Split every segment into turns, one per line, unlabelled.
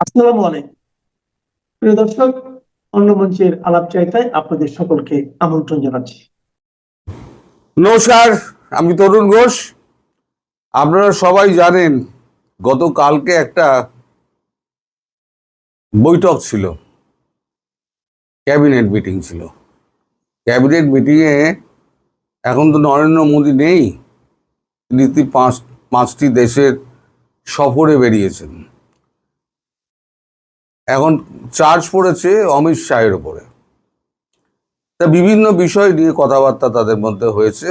আসসালামু আলাইকুম প্রিয় দর্শক, অন্য মঞ্চের আলাপ চাইতায় আপনাদের সকলকে আমন্ত্রণ জানাচ্ছি।
নমস্কার, আমি তরুণ ঘোষ। আপনারা সবাই জানেন গতকালকে একটা বৈঠক ছিল, ক্যাবিনেট মিটিং ছিল। ক্যাবিনেট মিটিংয়ে এখন তো নরেন্দ্র মোদী নেই, তিনি পাঁচটি দেশের সফরে বেরিয়েছেন। এখন চার্জ পড়েছে অমিত শাহের ওপরে। তা বিভিন্ন বিষয় নিয়ে কথাবার্তা তাদের মধ্যে হয়েছে,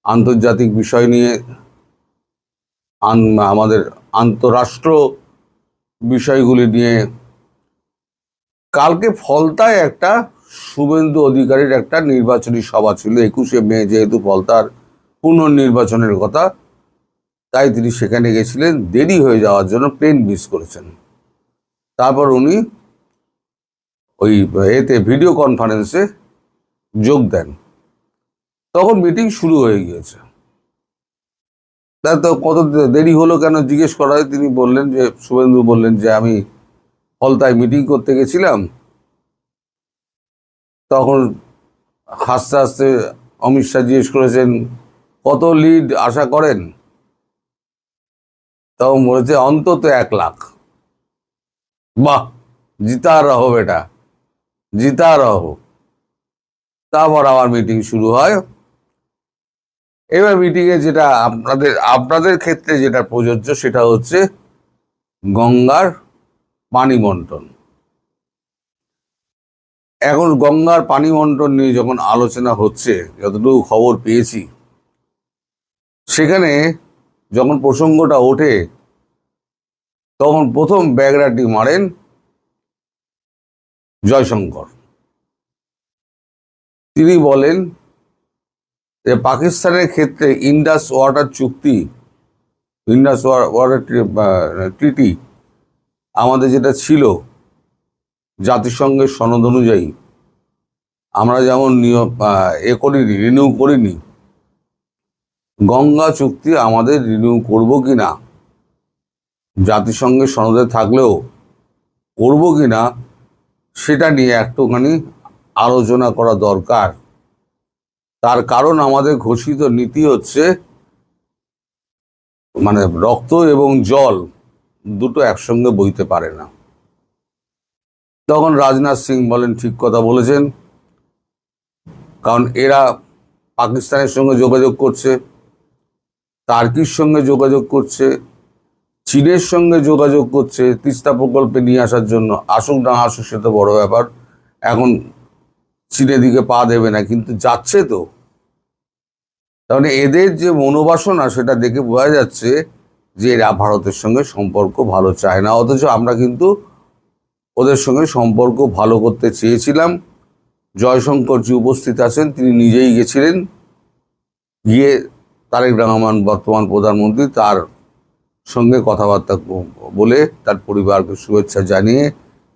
আন্তর্জাতিক বিষয় নিয়ে, আমাদের আন্তরাষ্ট্র বিষয়গুলি নিয়ে। কালকে ফলতায় একটা শুভেন্দু অধিকারীর একটা নির্বাচনী সভা ছিল, 21শে মে, যেহেতু ফলতার পুনর্নির্বাচনের কথা, তাই তিনি সেখানে গেছিলেন। দেরি হয়ে যাওয়ার জন্য প্লেন মিস করেছেন। তারপর উনি ওই ভিডিও কনফারেন্সে যোগ দেন, তখন মিটিং শুরু হয়ে গিয়েছে। তা তো কত দেরি হলো কেন জিজ্ঞেস করা হয়, তিনি বললেন যে, শুভেন্দু বললেন যে, আমি ফলতায় মিটিং করতে গেছিলাম। তখন হাসতে হাসতে অমিত শাহ জিজ্ঞেস করেছেন, কত লিড আশা করেন? তখন বলেছে, অন্তত 1 লাখ। বাহ, জিতা রহো বেটা, জিতা রহো। তারপর আবার মিটিং শুরু হয়। এবার মিটিংয়ে যেটা আপনাদের ক্ষেত্রে যেটা প্রযোজ্য, সেটা হচ্ছে গঙ্গার পানি বন্টন। এখন গঙ্গার পানি বন্টন নিয়ে যখন আলোচনা হচ্ছে, যতটুকু খবর পেয়েছি, সেখানে যখন প্রসঙ্গটা ওঠে, তখন প্রথম ব্যাগরাটি মারেন জয়শঙ্কর। তিনি বলেন যে, পাকিস্তানের ক্ষেত্রে ইন্ডাস ওয়াটার ট্রিটি আমাদের যেটা ছিল জাতিসংঘের সনদ অনুযায়ী, আমরা যেমন রিনিউ করিনি, গঙ্গা চুক্তি আমাদের রিনিউ করব কিনা, জাতিসংঘের সনদে থাকলেও করব কিনা, সেটা নিয়ে একটুখানি আলোচনা করা দরকার। তার কারণ আমাদের ঘোষিত নীতি হচ্ছে, মানে রক্ত এবং জল দুটো একসঙ্গে বইতে পারে না। তখন রাজনাথ সিং বলেন, ঠিক কথা বলেছেন, কারণ এরা পাকিস্তানের সঙ্গে যোগাযোগ করছে, টার্কির সঙ্গে যোগাযোগ করছে, চীনের সঙ্গে যোগাযোগ করছে তিস্তা প্রকল্পে নিয়ে আসার জন্য। আসুক না আসুক সে তো বড় ব্যাপার, এখন চীনের দিকে পা দেবে না, কিন্তু যাচ্ছে তো। তাহলে এদের যে মনোবাসনা, সেটা দেখে বোঝা যাচ্ছে যে এরা ভারতের সঙ্গে সম্পর্ক ভালো চায় না। অথচ আমরা কিন্তু ওদের সঙ্গে সম্পর্ক ভালো করতে চেয়েছিলাম। জয়শঙ্করজি উপস্থিত আছেন, তিনি নিজেই গেছিলেন, গিয়ে তারেক রহমান বর্তমান প্রধানমন্ত্রী, তার সঙ্গে কথাবার্তা বলে তার পরিবারকে শুভেচ্ছা জানিয়ে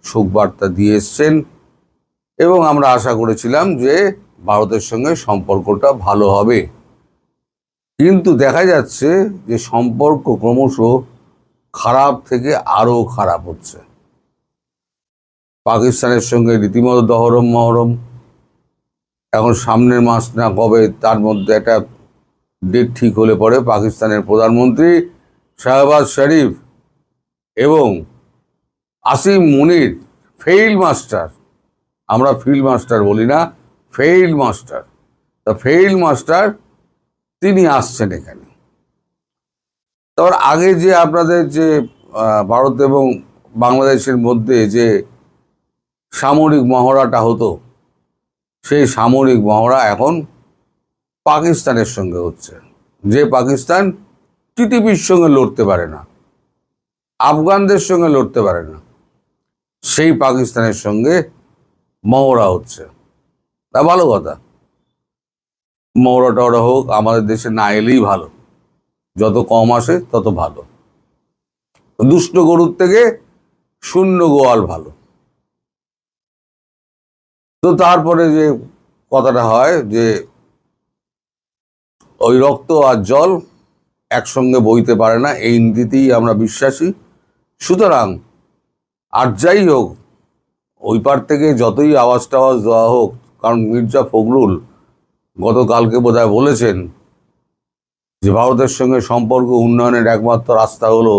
শোকবার্তা দিয়ে এসছেন। এবং আমরা আশা করেছিলাম যে ভারতের সঙ্গে সম্পর্কটা ভালো হবে। কিন্তু দেখা যাচ্ছে যে সম্পর্ক ক্রমশ খারাপ থেকে আরও খারাপ হচ্ছে। পাকিস্তানের সঙ্গে রীতিমতো দহরম মহরম। এখন সামনের মাস না কবে, তার মধ্যে একটা ডেট ঠিক হলে পরে পাকিস্তানের প্রধানমন্ত্রী শাহবাজ শরীফ এবং আসিম মুনির, ফেইল্ড মাস্টার, আমরা ফিল্ড মাস্টার বলি না, ফেইল্ড মাস্টার, তা ফেইল্ড মাস্টার তিনি আসছেন এখানে। তার আগে যে আপনাদের যে ভারত এবং বাংলাদেশের মধ্যে যে সামরিক মহড়াটা হতো, সেই সামরিক মহড়া এখন পাকিস্তানের সঙ্গে হচ্ছে। যে পাকিস্তান টিটিপির সঙ্গে লড়তে পারে না, আফগানদের সঙ্গে লড়তে পারে না, সেই পাকিস্তানের সঙ্গে মহড়া হচ্ছে। তা ভালো কথা, মহড়া টহড়া হোক, আমাদের দেশে না এলেই ভালো, যত কম আসে তত ভালো। দুষ্ট গরুর থেকে শূন্য গোয়াল ভালো। তো তারপরে যে কথাটা হয় যে, ওই রক্ত আর জল একসঙ্গে বইতে পারে না, এই নীতিতেই আমরা বিশ্বাসী। সুতরাং আর যাই হোক, ওই পার থেকে যতই আওয়াজ টাওয়াজ দেওয়া হোক, কারণ মির্জা ফখরুল গতকালকে বোধহয় বলেছেন যে ভারতের সঙ্গে সম্পর্ক উন্নয়নের একমাত্র রাস্তা হলো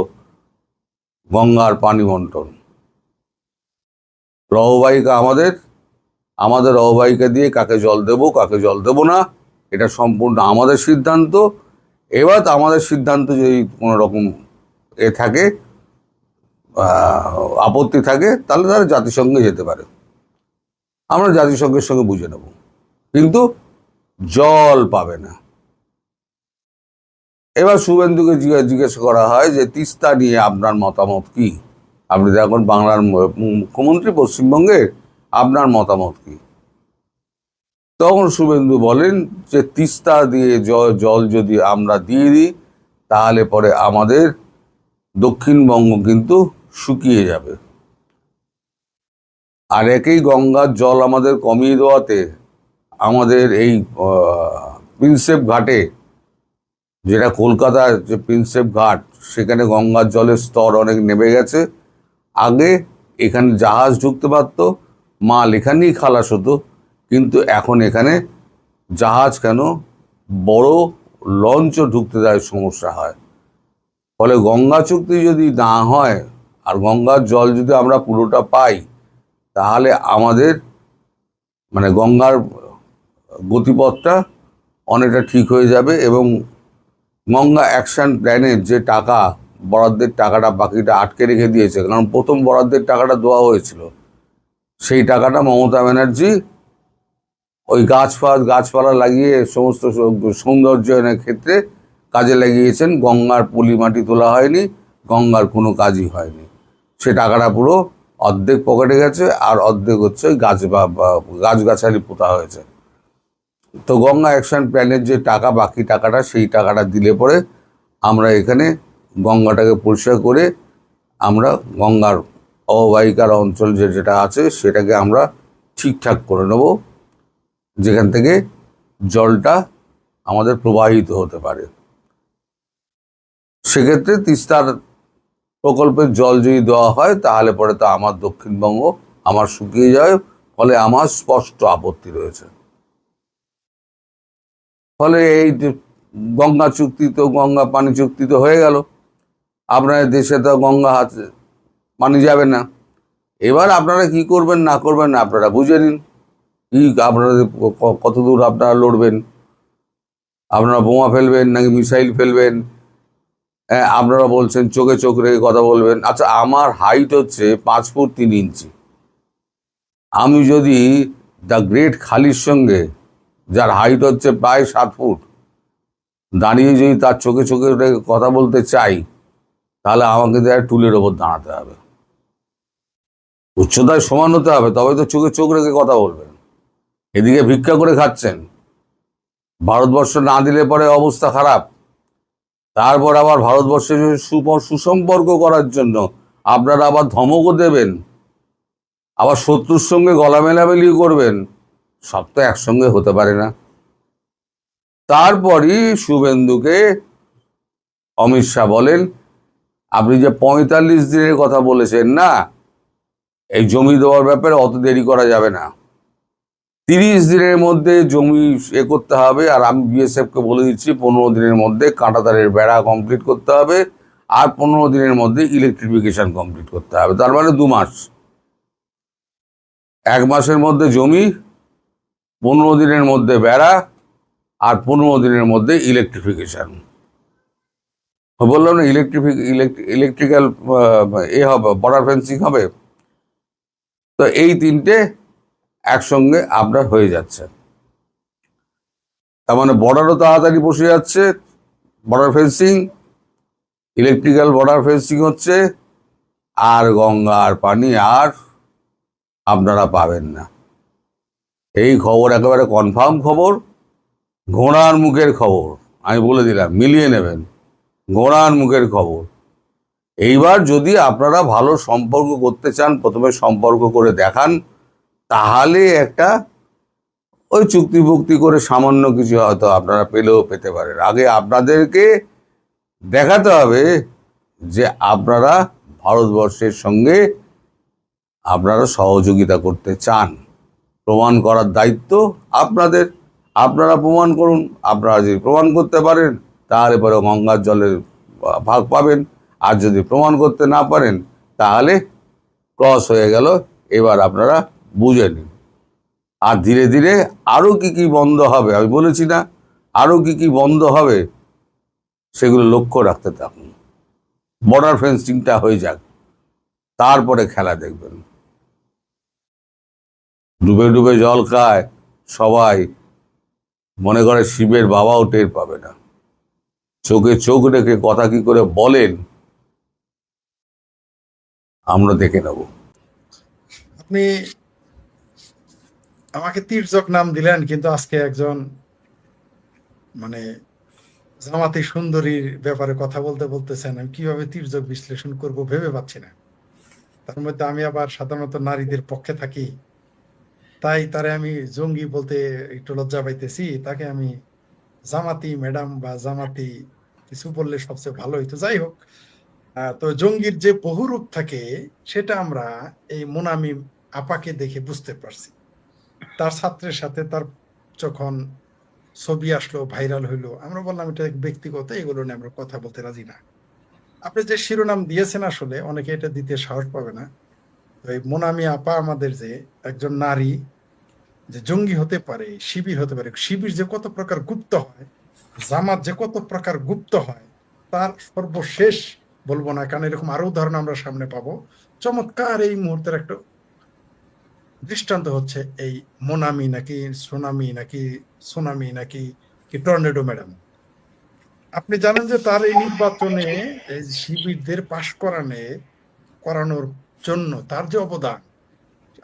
গঙ্গার পানি বন্টন। অববাহিকা আমাদের, আমাদের অববাহিকা দিয়ে কাকে জল দেব কাকে জল দেব না, এটা সম্পূর্ণ আমাদের সিদ্ধান্ত। এবার আমাদের সিদ্ধান্ত যদি কোনো রকম থাকে, আপত্তি থাকে, তাহলে তারা জাতিসংঘে যেতে পারে, আমরা জাতিসংঘের সঙ্গে বুঝে নেব, কিন্তু জল পাবে না। এবার শুভেন্দুকে জিজ্ঞেস করা হয় যে তিস্তা নিয়ে আপনার মতামত কি? আপনি তো এখন বাংলার মুখ্যমন্ত্রী পশ্চিমবঙ্গের, আপনার মতামত কি? তখন শুভেন্দু বলেন যে তিস্তা দিয়ে জল যদি আমরা দিয়ে দিই, তাহলে পরে আমাদের দক্ষিণবঙ্গ কিন্তু শুকিয়ে যাবে। আর একেই গঙ্গার জল আমাদের কমিয়ে দেওয়াতে আমাদের এই প্রিন্সেপ ঘাটে, যেটা কলকাতার যে প্রিন্সেপ ঘাট, সেখানে গঙ্গার জলের স্তর অনেক নেমে গেছে। আগে এখানে জাহাজ ঢুকতে পারতো, মাল এখানেই খালাস হতো, কিন্তু এখন এখানে জাহাজ কেন, বড় লঞ্চও ঢুকতে দেয় সমস্যা হয়। ফলে গঙ্গা চুক্তি যদি না হয় আর গঙ্গার জল যদি আমরা পুরোটা পাই, তাহলে আমাদের মানে গঙ্গার গতিপথটা অনেকটা ঠিক হয়ে যাবে। এবং গঙ্গা অ্যাকশন প্ল্যানের যে টাকা বরাদ্দের টাকাটা বাকিটা আটকে রেখে দিয়েছে, কারণ প্রথম বরাদ্দের টাকাটা দেওয়া হয়েছিল, সেই টাকাটা মমতা ব্যানার্জি ওই গাছপালা লাগিয়ে সমস্ত সৌন্দর্যায়নের ক্ষেত্রে কাজে লাগিয়েছেন। গঙ্গার পলি মাটি তোলা হয়নি, গঙ্গার কোনো কাজই হয়নি। সে টাকাটা পুরো অর্ধেক পকেটে গেছে, আর অর্ধেক হচ্ছে ওই গাছগাছালি পোতা হয়েছে। তো গঙ্গা অ্যাকশন প্ল্যানের যে টাকা, বাকি টাকাটা, সেই টাকাটা দিলে পরে আমরা এখানে গঙ্গাটাকে পরিষ্কার করে আমরা গঙ্গার অববাহিকার অঞ্চল যেটা আছে সেটাকে আমরা ঠিকঠাক করে নেব, যেখান থেকে জলটা আমাদের প্রবাহিত হতে পারে। সেক্ষেত্রে তিস্তার প্রকল্পের জল যদি দেওয়া হয়, তাহলে পরে তো আমার দক্ষিণবঙ্গ আমার শুকিয়ে যায়, ফলে আমার স্পষ্ট আপত্তি রয়েছে। ফলে এই গঙ্গা চুক্তি তো, গঙ্গা পানি চুক্তি তো হয়ে গেল, আপনাদের দেশে তো গঙ্গা পানি যাবে না। এবার আপনারা কি করবেন না করবেন আপনারা বুঝে নিন। কি আপনাদের কতদূর আপনারা লড়বেন? আপনারা বোমা ফেলবেন নাকি মিসাইল ফেলবেন? হ্যাঁ, আপনারা বলছেন চোখে চোখ রেখে কথা বলবেন। আচ্ছা, আমার হাইট হচ্ছে 5 ফুট 3 ইঞ্চি। আমি যদি দ্য গ্রেট খালির সঙ্গে, যার হাইট হচ্ছে প্রায় 7 ফুট, দাঁড়িয়ে যদি তার চোখে চোখে রেখে কথা বলতে চাই, তাহলে আমাকে দেয় টুলের ওপর দাঁড়াতে হবে, উচ্চতায় সমান হতে হবে, তবে তো চোখে চোখ রেখে কথা বলবেন। এদিকে ভিক্ষা করে খাচ্ছেন, ভারতবর্ষ না দিলে পরে অবস্থা খারাপ। তারপর আবার ভারতবর্ষের সুসম্পর্ক করার জন্য আপনারা আবার ধমকও দেবেন, আবার শত্রুর সঙ্গে গলা মেলামেলি করবেন। সব তো একসঙ্গে হতে পারে না। তারপরই শুভেন্দুকে অমিত শাহ বলেন, আপনি যে 45 দিনের কথা বলেছেন না, এই জমি দেওয়ার ব্যাপারে অত দেরি করা যাবে না, 30 দিনের মধ্যে জমি করতে হবে। আর আমি বিএসএফকে বলে দিচ্ছি 15 দিনের মধ্যে কাঁটাতারের বেড়া কমপ্লিট করতে হবে, আর 15 দিনের মধ্যে ইলেকট্রিফিকেশন কমপ্লিট করতে হবে। তার মানে 2 মাস, 1 মাসের মধ্যে জমি, 15 দিনের মধ্যে বেড়া, আর 15 দিনের মধ্যে ইলেকট্রিফিকেশন। বললাম না, ইলেকট্রিক্যাল হবে, বর্ডার ফেন্সিং হবে। তো এই 3টে একসঙ্গে আপনার হয়ে যাচ্ছে। তার মানে বর্ডারও তাড়াতাড়ি বসে যাচ্ছে, border fencing, electrical border fencing হচ্ছে, আর গঙ্গার পানি আর আপনারা পাবেন না। এই খবর একেবারে কনফার্ম খবর, ঘোড়ার মুখের খবর। আমি বলে দিলাম, মিলিয়ে নেবেন, ঘোড়ার মুখের খবর। এইবার যদি আপনারা ভালো সম্পর্ক করতে চান, প্রথমে সম্পর্ক করে দেখান, তাহলে একটা ওই চুক্তি করে সামান্য কিছু হয়তো আপনারা পেলেও পেতে পারেন। আগে আপনাদেরকে দেখাতে হবে যে আপনারা ভারতবর্ষের সঙ্গে আপনারা সহযোগিতা করতে চান, প্রমাণ করার দায়িত্ব আপনাদের। আপনারা প্রমাণ করুন। আপনারা যদি প্রমাণ করতে পারেন তাহলে পরে গঙ্গার জলের ভাগ পাবেন, আর যদি প্রমাণ করতে না পারেন তাহলে ক্রস হয়ে গেল। এবার আপনারা বুঝে নিন। আর ধীরে ধীরে আরও কি কি বন্ধ হবে, আমি বলেছি না, আরও কি কি বন্ধ হবে সেগুলো লক্ষ্য রাখতে থাকুন। বর্ডার ফেন্সিংটা হয়ে যাক, তারপরে খেলা দেখবেন। ডুবে ডুবে জল খায় সবাই, মনে করে শিবের বাবাও টের পাবে না। চোখে চোখ রেখে কথা কি করে বলেন আমরা দেখে নেব।
আপনি আমাকে তির্যক নাম দিলেন, কিন্তু আজকে একজন মানে জামাতি সুন্দরীর ব্যাপারে কথা বলতে বলতেছেন, আমি কিভাবে তির্যক বিশ্লেষণ করব ভেবে পাচ্ছি না। তার মধ্যে আমি আবার সাধারণত নারীদের পক্ষে থাকি, তাই তারে আমি জঙ্গি বলতে একটু লজ্জা পাইতেছি। তাকে আমি জামাতি ম্যাডাম বা জামাতি কিছু বললে সবচেয়ে ভালো হইতো। যাই হোক, তো জঙ্গির যে বহুরূপ থাকে সেটা আমরা এই মোনামি আপাকে দেখে বুঝতে পারছি। তার ছাত্রের সাথে তার যখন ছবি আসলো, ভাইরাল হইলো, আমরা বললাম এটা ব্যক্তিগত, এগুলো নিয়ে আমরা কথা বলতে রাজি না। আপনি যে শিরোনাম দিয়েছেন আসলে অনেকে এটা দিতে সাহস পাবে না। তো এই মোনামি আপা আমাদের যে একজন নারী যে জঙ্গি হতে পারে, শিবির হতে পারে, শিবির যে কত প্রকার গুপ্ত হয়, জামাত যে কত প্রকার গুপ্ত হয়, তার সর্বশেষ বলবো না, কারণ এরকম আরো উদাহরণ আমরা সামনে পাবো। চমৎকার এই মুহূর্তের একটা দৃষ্টান্ত হচ্ছে এই মোনামি নাকি সুনামি নাকি সুনামি নাকি কি টর্নেডো ম্যাডাম। আপনি জানেন যে তার এই নির্বাচনে এই শিবিরদের পাশ করানোর জন্য তার যে অবদান,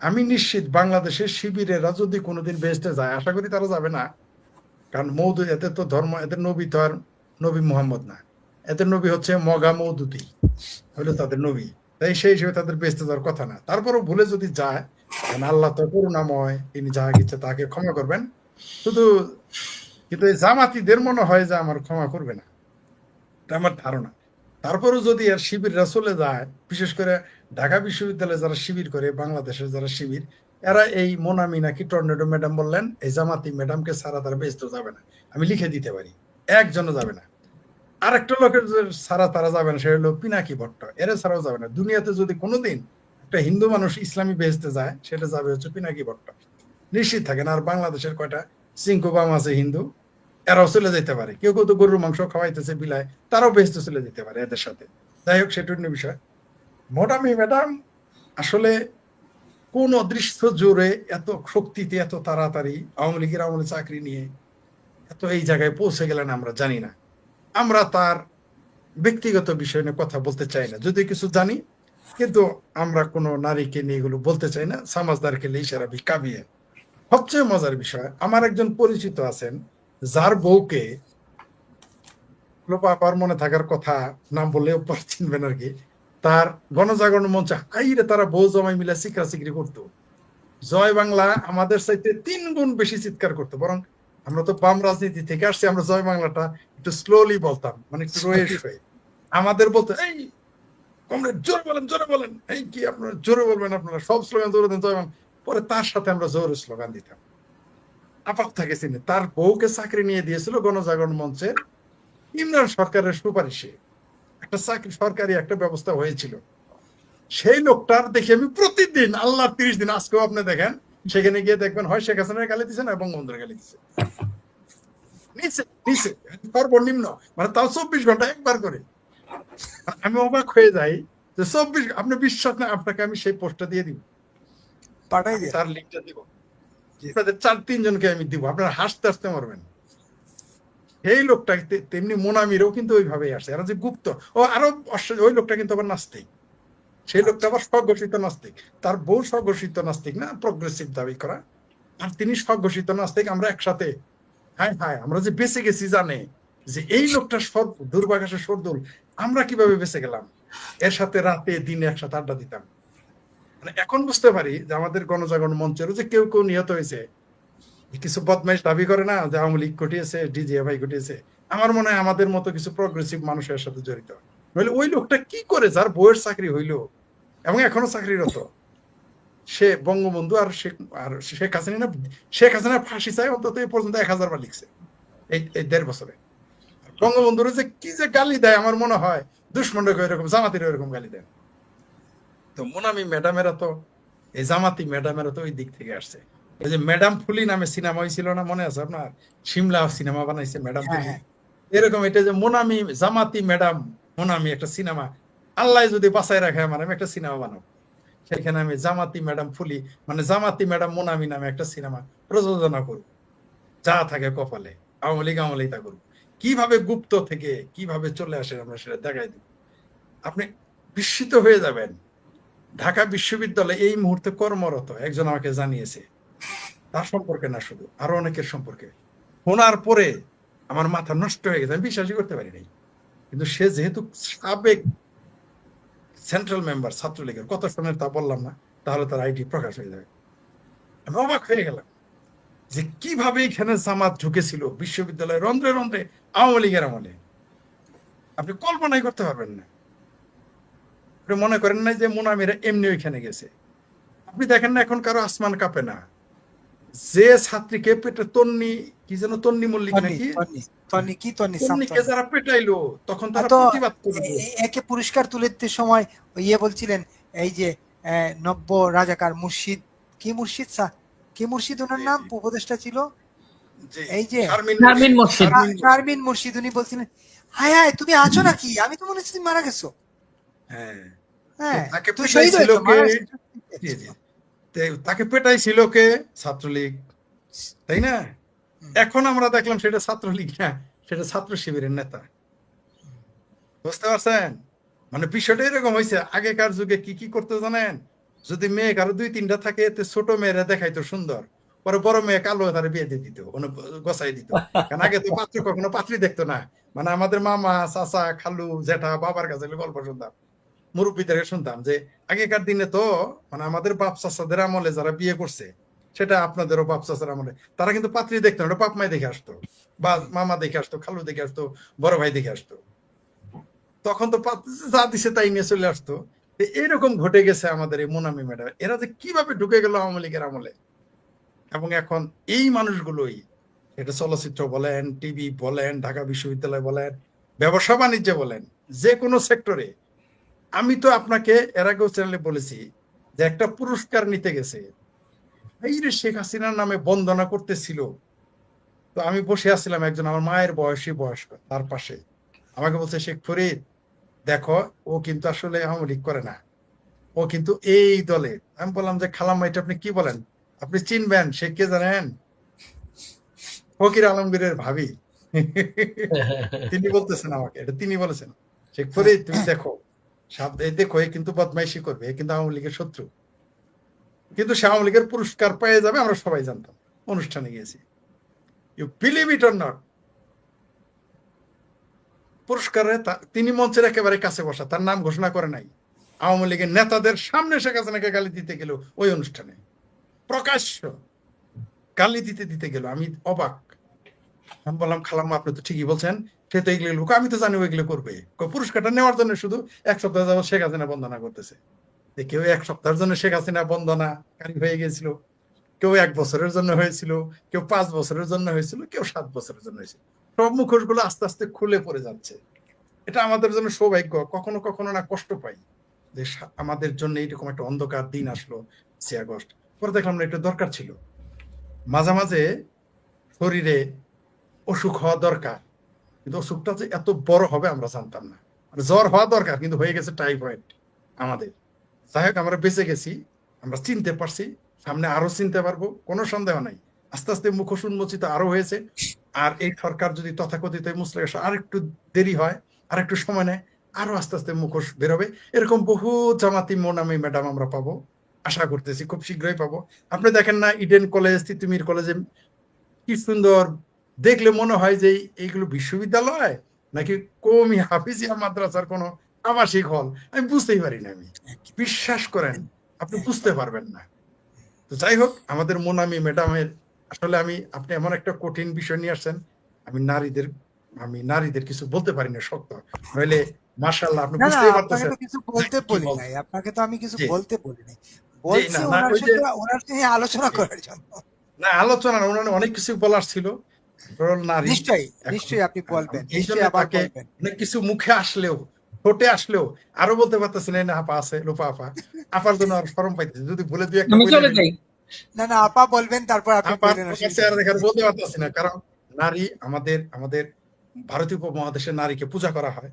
আমি নিশ্চিত বাংলাদেশের শিবিরেরা যদি কোনোদিন বেহেশতে যায়, আশা করি তারা যাবে না, কারণ মৌদুদ এদের তো ধর্ম, এদের নবী তো আর নবী মোহাম্মদ না, এদের নবী হচ্ছে মগা মৌদুদি হলো তাদের নবী। তাই সেই হিসেবে তাদের বেহেশতে যাওয়ার কথা না। তারপরও ভুলে যদি যায়, কারণ আল্লাহ তো করুণাময়, তিনি যাহা ইচ্ছে তাকে ক্ষমা করবেন। শুধু কিন্তু এই জামাতিদের মনে হয় যে আমার ক্ষমা করবে না, এটা আমার ধারণা। তারপরেও যদি আর শিবিররা চলে যায়, বিশেষ করে ঢাকা বিশ্ববিদ্যালয়ে যারা শিবির করে, বাংলাদেশের যারা শিবির, এরা এই মোনামি নাকি টর্নেডো ম্যাডাম বললেন, এই জামাতি ম্যাডামকে ছাড়া তারা বেহেশতে যাবে না। আমি লিখে দিতে পারি, একজনও যাবে না। আরেকটা লোকের ছাড়া তারা যাবে না, সেটা হলো পিনাকি ভট্ট, এরা ছাড়াও যাবে না। দুনিয়াতে যদি কোনোদিন একটা হিন্দু মানুষ ইসলামী বেহেশতে যায়, সেটা যাবে হচ্ছে পিনাকি ভট্ট, নিশ্চিত থাকেন। আর বাংলাদেশের কয়টা সিংকুবাম আছে হিন্দু, এরাও চলে যেতে পারে। কেউ কেউ তো গরুর মাংস খাওয়াইতেছে বিলায়, তারাও বেহেশতে চলে যেতে পারে এদের সাথে। যাই হোক, সেটা অন্য বিষয়। মোটামি ম্যাডাম আসলে কোন অদৃশ্য জোরে এত শক্তিতে এত তাড়াতাড়ি আওয়ামী লীগের আমলে চাকরি নিয়ে এত এই জায়গায় পৌঁছে গেলেন আমরা জানি না। আমরা তার ব্যক্তিগত বিষয় নিয়ে কথা বলতে চাই না, যদি কিছু জানি, কিন্তু আমরা কোনো নারীকে নিয়ে এগুলো বলতে চাই না। সমাজদারকে ইশারা ভি কাবিয়ে। সবচেয়ে মজার বিষয়, আমার একজন পরিচিত আছেন যার বউকে, লোপাপার মনে থাকার কথা, নাম বললেও পরে চিনবেন আর কি, তার গণজাগরণ মঞ্চে হাইরে তারা বউ জমাই মিলে চিকরি করতো। জয় বাংলা আমাদের চাইতে 3 গুণ বেশি চিৎকার করতো। বরং আমরা তো বাম রাজনীতি থেকে আসছি, আমরা জয় বাংলাটা একটু স্লোলি বলতাম, মানে একটু রয়েস হয়ে। আমাদের বলতো, এই কমরেড জোরে বলেন, জোরে বলেন, এই কি আপনারা জোরে বলবেন, আপনারা সব স্লোগান জোরে দেন জয় বাংলা। পরে তার সাথে আমরা জোরে স্লোগান দিতাম। আপাত থাকে চিনি, তার বউকে চাকরি নিয়ে দিয়েছিল গণজাগরণ মঞ্চের ইমরান সরকারের সুপারিশে। একটা চাকরি সরকারি একটা ব্যবস্থা হয়েছিল। সেই লোকটার দেখে আমি প্রতিদিন আল্লাহ 30 দিন, আজকেও আপনি দেখেন, সেখানে গিয়ে দেখবেন হয় শেখ হাসিনার গালি দিচ্ছে না বঙ্গবন্ধুর গালি দিচ্ছে, নিচে নিচে সর্বনিম্ন, মানে তাও 24 ঘন্টা একবার করে। আমি অবাক হয়ে যাই যে 24, আপনি বিশ্বাস না, আপনাকে আমি সেই পোস্টটা দিয়ে দিব,
পাঠাই
আমি
দিয়ে
তার লিঙ্কটা দিব, আপনাদের 4-3 জনকে আমি দিব, আপনারা হাসতে হাসতে মরবেন। এই লোকটা তেমনি মোনামিরও কিন্তু ওইভাবেই আসে, এরা যে গুপ্ত। ও আরো ওই লোকটা কিন্তু আবার নাস্তিক, সেই লোকটা আবার স্বঘোষিত নাস্তিক। তার বউ স্বঘোষিত নাস্তিক না, প্রগ্রেসিভ দাবি করা, আর তিনি স্বঘোষিত নাস্তিক। আমরা একসাথে, হায় হায়, আমরা যে বেঁচে গেছি জানে যে এই লোকটা দুর্বাঘাসের সর্দুল, আমরা কিভাবে বেঁচে গেলাম। এর সাথে রাতে দিনে একসাথে আড্ডা দিতাম। মানে এখন বুঝতে পারি যে আমাদের গণজাগরণ মঞ্চেরও যে কেউ কেউ নিহত হয়েছে, কিছু বদমাইশ দাবি করে না যে আওয়ামী লীগ ঘটিয়েছে, ডিজিএফআই ঘটিয়েছে। আমার মনে হয় আমাদের মতো কিছু প্রগ্রেসিভ মানুষের সাথে জড়িত। নইলে ওই লোকটা কি করে, যার বউয়ের চাকরি হইলো এবং এখনো চাকরিরত, সে বঙ্গবন্ধু আর শেখ হাসিনা না, শেখ হাসিনা ফাঁসি চাই অন্তত এই পর্যন্ত 1000 বার লিখছে এই 1.5 বছরে। বঙ্গবন্ধুর যে কি যে গালি দেয় আমার মনে হয় দুশ্মনকে এরকম, জামাতির এরকম গালি দেয়। তো মোনামি ম্যাডামেরা তো, এই জামাতি ম্যাডামেরা তো ওই দিক থেকে আসছে। এই যে ম্যাডাম ফুলি নামে সিনেমা হয়েছিল না, মনে আছে আপনার? সিমলা সিনেমা বানাইছে ম্যাডাম
হ্যাঁ
ফুলি,
হ্যাঁ
এরকম এটা যে মোনামি জামাতি ম্যাডাম মোনামি একটা সিনেমা, আল্লাহ যদি বাঁচায় রাখে আমার, আমি একটা সিনেমা বানাবো, সেখানে আমি জামাতি ম্যাডাম ফুলি মানে জামাতি ম্যাডাম মোনামি নামে একটা সিনেমা প্রযোজনা করব, যা থাকে কপালে, আওয়ামী লীগ আমলেই তা করবো। কিভাবে গুপ্ত থেকে কিভাবে চলে আসে আমরা সেটা দেখাই দিব, আপনি বিস্মিত হয়ে যাবেন। ঢাকা বিশ্ববিদ্যালয়ে এই মুহূর্তে কর্মরত একজন আমাকে জানিয়েছে, তার সম্পর্কে না শুধু আরো অনেকের সম্পর্কে, শোনার পরে আমার মাথা নষ্ট হয়ে গেছে, আমি বিশ্বাসই করতে পারি নাই। কিন্তু সে যেহেতু সাবেক সেন্ট্রাল মেম্বার ছাত্রলীগের, কত সনের তা বললাম না, তাহলে তার আইডি প্রকাশ হয়ে যাবে। আমি অবাক হয়ে গেলাম যে কিভাবে এখানে জামাত ঢুকেছিল বিশ্ববিদ্যালয়ে রন্ধ্রে রন্ধ্রে আওয়ামী লীগের আমলে, আপনি কল্পনাই করতে পারবেন না। আপনি মনে করেন না যে মোনামিরা এমনি ওইখানে গেছে? আপনি দেখেন না এখন কারো আসমান কাঁপে না, যে ছাত্রীকে পেটে তন্নি, কি যেন তন্নি মল্লিক
তন্নি
নাকি,
তন্নি তন্নি কি তন্নি
তন্নিকে যারা পেটাইলো তখন তারা
তো
প্রতিবাদ করলো।
একে পুরস্কার তুলে দিতে সময় ইয়ে বলছিলেন, এই যে নব্য রাজাকার মুর্শিদ, কি মুর্শিদ কি মুর্শিদ ওনার নাম, উপদেষ্টা ছিল, এই যে
শারমিন মুর্শিদ।
শারমিন মুর্শিদ, উনি বলছিলেন হায় হায় তুমি আছো নাকি, আমি তো মনে হচ্ছে তুমি মারা গেছো।
হ্যাঁ,
হ্যাঁ
তাকে
তুমি শহীদ
পেটাইছিল
হয়েছো,
কে?
মারা
জি,
গেছো।
জি। তাকে পেটাইছিল কে? ছাত্রলীগ, তাই না? এখন আমরা দেখলাম সেটা ছাত্রলীগ না, সেটা ছাত্র শিবিরের নেতা। বুঝতে পারছেন? মানে বিষয়টা এরকম হয়েছে। আগেকার যুগে কি কি করতে জানেন? যদি মেয়ে কারো 2-3টা থাকে, এতে ছোট মেয়েরা দেখাইতো সুন্দর, পরে বড় মেয়ে কালো, তারা বিয়ে দিয়ে দিত, গোছাই দিত। কারণ আগে তো পাত্র কখনো পাত্রী দেখতো না। মানে আমাদের মামা চাচা খালু জেঠা বাবার কাছে গল্প শুনতাম, মুরব্বীদের শুনতাম যে আগেকার দিনে তো মানে আমাদের বাপ চাচাদের আমলে যারা বিয়ে করছে, সেটা আপনাদেরও বাপ চাচার আমলে, তারা কিন্তু পাত্রী দেখতো না, ওটা বাপ মাই দেখে আসতো, বা মামা দেখে আসতো, খালু দেখে আসতো, বড় ভাই দেখে আসতো। তখন তো যা দিছে তাই নিয়ে চলে আসতো। এইরকম ঘটে গেছে আমাদের এই মোনামি ম্যাডাম, এরা যে কিভাবে ঢুকে গেল আওয়ামী লীগের আমলে। এবং এখন এই মানুষগুলোই, এটা চলচ্চিত্র বলেন, টিভি বলেন, ঢাকা বিশ্ববিদ্যালয় বলেন, ব্যবসা বাণিজ্য বলেন, যে কোনো সেক্টরে। আমি তো আপনাকে এর আগেও চ্যানেলে বলেছি যে একটা পুরস্কার নিতে গেছে, এই রে শেখ হাসিনার নামে বন্দনা করতেছিল, তো আমি বসে আছিলাম, একজন আমার মায়ের বয়স্ক তার পাশে, আমাকে বলছে শেখ ফরিদ দেখো, ও কিন্তু আসলে আওয়ামী লীগ করে না, ও কিন্তু এই দলে। আমি বললাম যে খালাম্মা এটা আপনি কি বলেন, আপনি চিনবেন, সে কে জানেন? ফকির আলমগীরের ভাবি। তিনি বলতেছেন আমাকে, এটা তিনি বলেছেন, শেখ ফরিদ তুমি দেখো, দেখো এ কিন্তু বদমাইশি করবে, এ কিন্তু আওয়ামী লীগের শত্রু, কিন্তু সে আওয়ামী লীগের পুরস্কার পেয়ে যাবে, আমরা সবাই জানতাম, অনুষ্ঠানে গিয়েছি। You believe it or not, পুরস্কারে তিনি মঞ্চের একেবারে কাছে বসা, তার নাম ঘোষণা করে নাই, আওয়ামী লীগের নেতাদের সামনে শেখ হাসিনাকে গালি দিতে গেল, ওই অনুষ্ঠানে প্রকাশ্য গালি দিতে গেল। আমি অবাক, আমি বললাম খালাম্মা আপনি তো ঠিকই বলছেন, সে তো এগুলো লোক, আমি তো জানি ওইগুলো করবে, পুরস্কারটা নেওয়ার জন্য শুধু 1 সপ্তাহ যাবত শেখ হাসিনা বন্দনা করতেছে। কেউ 1 সপ্তাহের জন্য শেখ হাসিনা বন্দনাকারী হয়ে গেছিল, কেউ 1 বছরের জন্য হয়েছিল, কেউ 5 বছরের জন্য হয়েছিল, কেউ 7 বছরের জন্য হয়েছিল। সব মুখোশ গুলো আস্তে আস্তে খুলে পড়ে যাচ্ছে। এটা আমাদের জন্য সৌভাগ্য, কখনো কখনো না কষ্ট পাই যে আমাদের জন্য এইরকম একটা অন্ধকার দিন আসলো 5 আগস্ট। পরে দেখলাম না, এটা দরকার ছিল। মাঝে মাঝে শরীরে অসুখ হওয়া দরকার, কিন্তু অসুখটা যে এত বড় হবে আমরা জানতাম না। জ্বর হওয়া দরকার, কিন্তু হয়ে গেছে টাইফয়েড আমাদের। যাই হোক, আমরা বেঁচে গেছি, আমরা চিনতে পারছি, সামনে আরো চিনতে পারবো, কোনো সন্দেহ নাই। আস্তে আস্তে মুখোশ উন্মোচিত আরো হয়েছে। আর এই সরকার যদি তথাকথিত মুসলিম আর একটু দেরি হয়, আর একটু সময় নেয়, আরো আস্তে আস্তে মুখোশ বেরোবে। এরকম বহু জামাতি মোনামি ম্যাডাম আমরা পাবো, আশা করতেছি খুব শীঘ্রই পাবো। আপনি দেখেন না ইডেন কলেজ, তিতুমির কলেজে কি সুন্দর, দেখলে মনে হয় যে এইগুলো বিশ্ববিদ্যালয় নাকি কওমি হাফিজিয়া মাদ্রাসার কোনো আবাসিক হল, আমি বুঝতেই পারি না। আমি বিশ্বাস করেন আপনি বুঝতে পারবেন না। তো যাই হোক, আমাদের মোনামি ম্যাডামের আসলে আপনি এমন একটা কঠিন বিষয় নিয়ে আসছেন, আমি নারীদের কিছু বলতে পারি না, শক্ত নইলে মাশাআল্লাহ আপনি
না না,
বুঝতেই
আপনাকে
পারতেছেন
তো কিছু বলতে
কি
বলি
বলতে।
নাই, আপনাকে তো আমি কিছু
জি।
বলতে বলি নাই। বলছি
না,
ওনার
ওই যে
সাথে ওনার সঙ্গে আলোচনা করার জন্য।
না, আলোচনা না, ওনার অনেক কিছু বলার ছিল, রোল নারী।
নিশ্চয়ই
এখন
নিশ্চয়ই আপনি বলবেন,
এই জন্য
নিশ্চয়ই আবার
তাকে
বলবেন।
অনেক কিছু মুখে আসলেও, ঠোঁটে আসলেও আরো বলতে পারতেছেন, এই না আপা আছে, লোপা আপা, আপার জন্য আর শরম পাইতেছে, যদি বলে দুই একটা
আমি
বলে
চলে
দিই,
যাই।
না না, আপা বলবেন, তারপর আপনি
আপার
বললেন,
পোকা
অসুবিধা
চেহারা
নেই।
দেখে আর বলতে পারতেছি না। কারণ নারী, আমাদের আমাদের ভারতীয় উপমহাদেশের নারীকে পূজা করা হয়,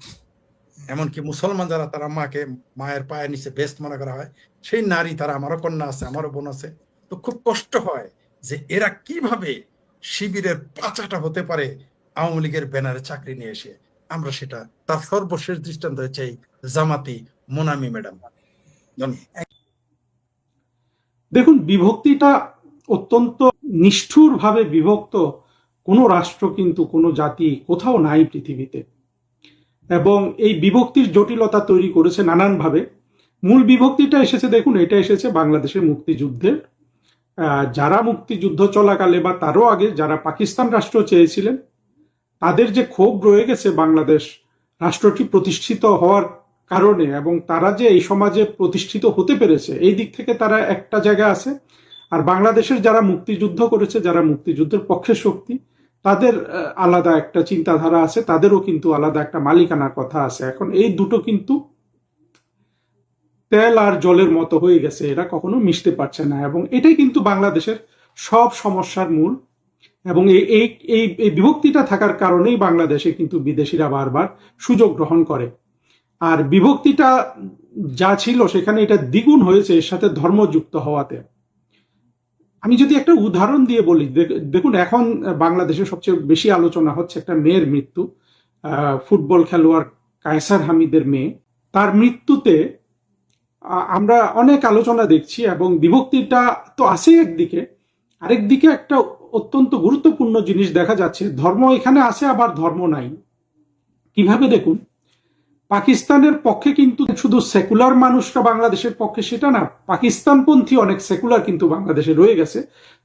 এমনকি মুসলমান যারা, তারা মাকে মায়ের পায়ের নিচে বেস্ট মনে করা হয়। সেই নারী, তারা, আমারও কন্যা আছে, আমারও বোন আছে, তো খুব কষ্ট হয় যে এরা কিভাবে শিবিরের পাচাটা হতে পারে আওয়ামী লীগের ব্যানারে চাকরি নিয়ে এসে। আমরা সেটা, তার সর্বশেষ দৃষ্টান্ত হচ্ছে এই জামাতি মোনামি ম্যাডাম।
দেখুন, বিভক্তিটা অত্যন্ত নিষ্ঠুরভাবে বিভক্ত কোনো রাষ্ট্র কিন্তু কোনো জাতি কোথাও নাই পৃথিবীতে, এবং এই বিভক্তির জটিলতা তৈরি করেছে নানানভাবে। মূল বিভক্তিটা এসেছে, দেখুন, এটা এসেছে বাংলাদেশের মুক্তিযুদ্ধের। যারা মুক্তিযুদ্ধ চলাকালে বা তারও আগে যারা পাকিস্তান রাষ্ট্র চেয়েছিলেন, তাদের যে ক্ষোভ রয়ে গেছে বাংলাদেশ রাষ্ট্রটি প্রতিষ্ঠিত হওয়ার কারণে, এবং তারা যে এই সমাজে প্রতিষ্ঠিত হতে পেরেছে, এই দিক থেকে তারা একটা জায়গা আছে। আর বাংলাদেশের যারা মুক্তিযুদ্ধ করেছে, যারা মুক্তিযুদ্ধের পক্ষে শক্তি, তাদের আলাদা একটা চিন্তাধারা আছে, তাদেরও কিন্তু আলাদা একটা মালিকানার কথা আছে। এখন এই দুটো কিন্তু তেল আর জলের মতো হয়ে গেছে, এরা কখনো মিশতে পারছে না, এবং এটাই কিন্তু বাংলাদেশের সব সমস্যার মূল। এবং এই এই এই বিভক্তিটা থাকার কারণেই বাংলাদেশে কিন্তু বিদেশিরা বারবার সুযোগ গ্রহণ করে। আর বিভক্তিটা যা ছিল সেখানে এটা দ্বিগুণ হয়েছে এর সাথে ধর্ম যুক্ত হওয়াতে। আমি যদি একটা উদাহরণ দিয়ে বলি, দেখুন, এখন বাংলাদেশে সবচেয়ে বেশি আলোচনা হচ্ছে একটা মেয়ের মৃত্যু, ফুটবল খেলোয়াড় কায়সার হামিদের মেয়ে। তার মৃত্যুতে আমরা অনেক আলোচনা দেখছি, এবং বিভক্তিটা তো আছে একদিকে, আরেকদিকে একটা অত্যন্ত গুরুত্বপূর্ণ জিনিস দেখা যাচ্ছে, ধর্ম এখানে আছে আবার ধর্ম নাই। কিভাবে? দেখুন, পাকিস্তানের পক্ষে কিন্তু শুধু সেকুলার মানুষরা বাংলাদেশের পক্ষে সেটা না, পাকিস্তানপন্থী অনেক সেকুলার কিন্তু বাংলাদেশে রয়ে গেছে,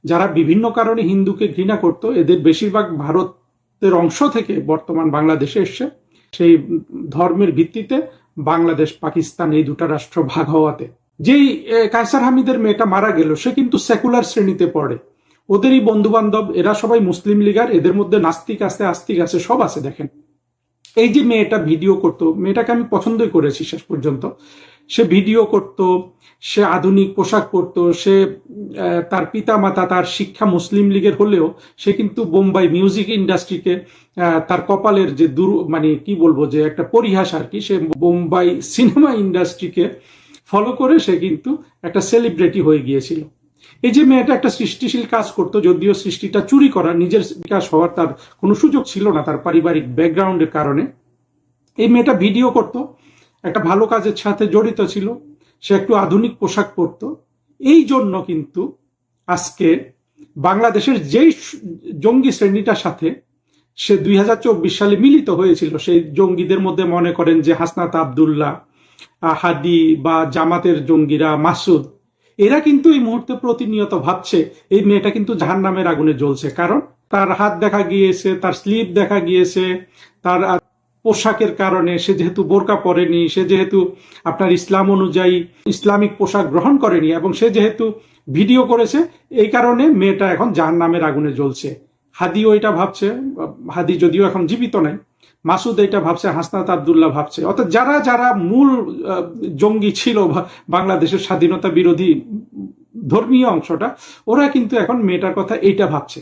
যারা বিভিন্ন কারণে হিন্দুকে ঘৃণা করত। এদের বেশিরভাগ ভারতের অংশ থেকে বর্তমান বাংলাদেশে এসছে, সেই ধর্মের ভিত্তিতে বাংলাদেশ পাকিস্তান এই দুটা রাষ্ট্র ভাগ হওয়াতে। যেই কায়সার হামিদের মেয়েটা মারা গেল, সে কিন্তু সেকুলার শ্রেণীতে পড়ে, ওদেরই বন্ধু বান্ধব, এরা সবাই মুসলিম লীগার, এদের মধ্যে নাস্তিক আছে, আস্তিক আছে, সব আছে। দেখেন, এই যে মেয়েটা ভিডিও করতো, মেয়েটাকে আমি পছন্দই করেছি শেষ পর্যন্ত। সে ভিডিও করত, সে আধুনিক পোশাক পরতো, সে তার পিতা মাতা, তার শিক্ষা মুসলিম লীগের হলেও সে কিন্তু বোম্বাই মিউজিক ইন্ডাস্ট্রিকে, তার কপালের যে মানে কি বলবো, যে একটা পরিহাস আর কি, সে বোম্বাই সিনেমা ইন্ডাস্ট্রিকে ফলো করে সে কিন্তু একটা সেলিব্রিটি হয়ে গিয়েছিল। এই যে মেয়েটা একটা সৃষ্টিশীল কাজ করতো, যদিও সৃষ্টিটা চুরি করা, নিজের বিকাশ হওয়ার তার কোনো সুযোগ ছিল না তার পারিবারিক ব্যাকগ্রাউন্ডের কারণে। এই মেয়েটা ভিডিও করত, একটা ভালো কাজের সাথে জড়িত ছিল, সে একটু আধুনিক পোশাক পরতো। এই জন্য কিন্তু আজকে বাংলাদেশের যেই জঙ্গি শ্রেণীটার সাথে সে 2024 সালে মিলিত হয়েছিল, সেই জঙ্গিদের মধ্যে মনে করেন যে হাসনাত আবদুল্লাহ, হাদি, বা জামাতের জঙ্গিরা, মাসুদ, এরা কিন্তু এই মুহূর্তে প্রতিনিয়ত ভাবছে এই মেয়েটা কিন্তু জাহান্নামের আগুনে জ্বলছে। কারণ তার হাত দেখা গিয়েছে, তার স্লিপ দেখা গিয়েছে, তার পোশাকের কারণে, সে যেহেতু বোরকা পরেনি, সে যেহেতু আপনার ইসলাম অনুযায়ী ইসলামিক পোশাক গ্রহণ করেনি, এবং সে যেহেতু ভিডিও করেছে, এই কারণে মেয়েটা এখন জাহান্নামের আগুনে জ্বলছে। হাদিও এটা ভাবছে, হাদি যদিও এখন জীবিত নাই, মাসুদ এটা ভাবছে, হাসনাত আবদুল্লাহ ভাবছে, অর্থাৎ যারা যারা মূল জঙ্গি ছিল বাংলাদেশের স্বাধীনতা বিরোধী ধর্মীয় অংশটা, ওরা কিন্তু এখন মেয়েটার কথা এইটা ভাবছে।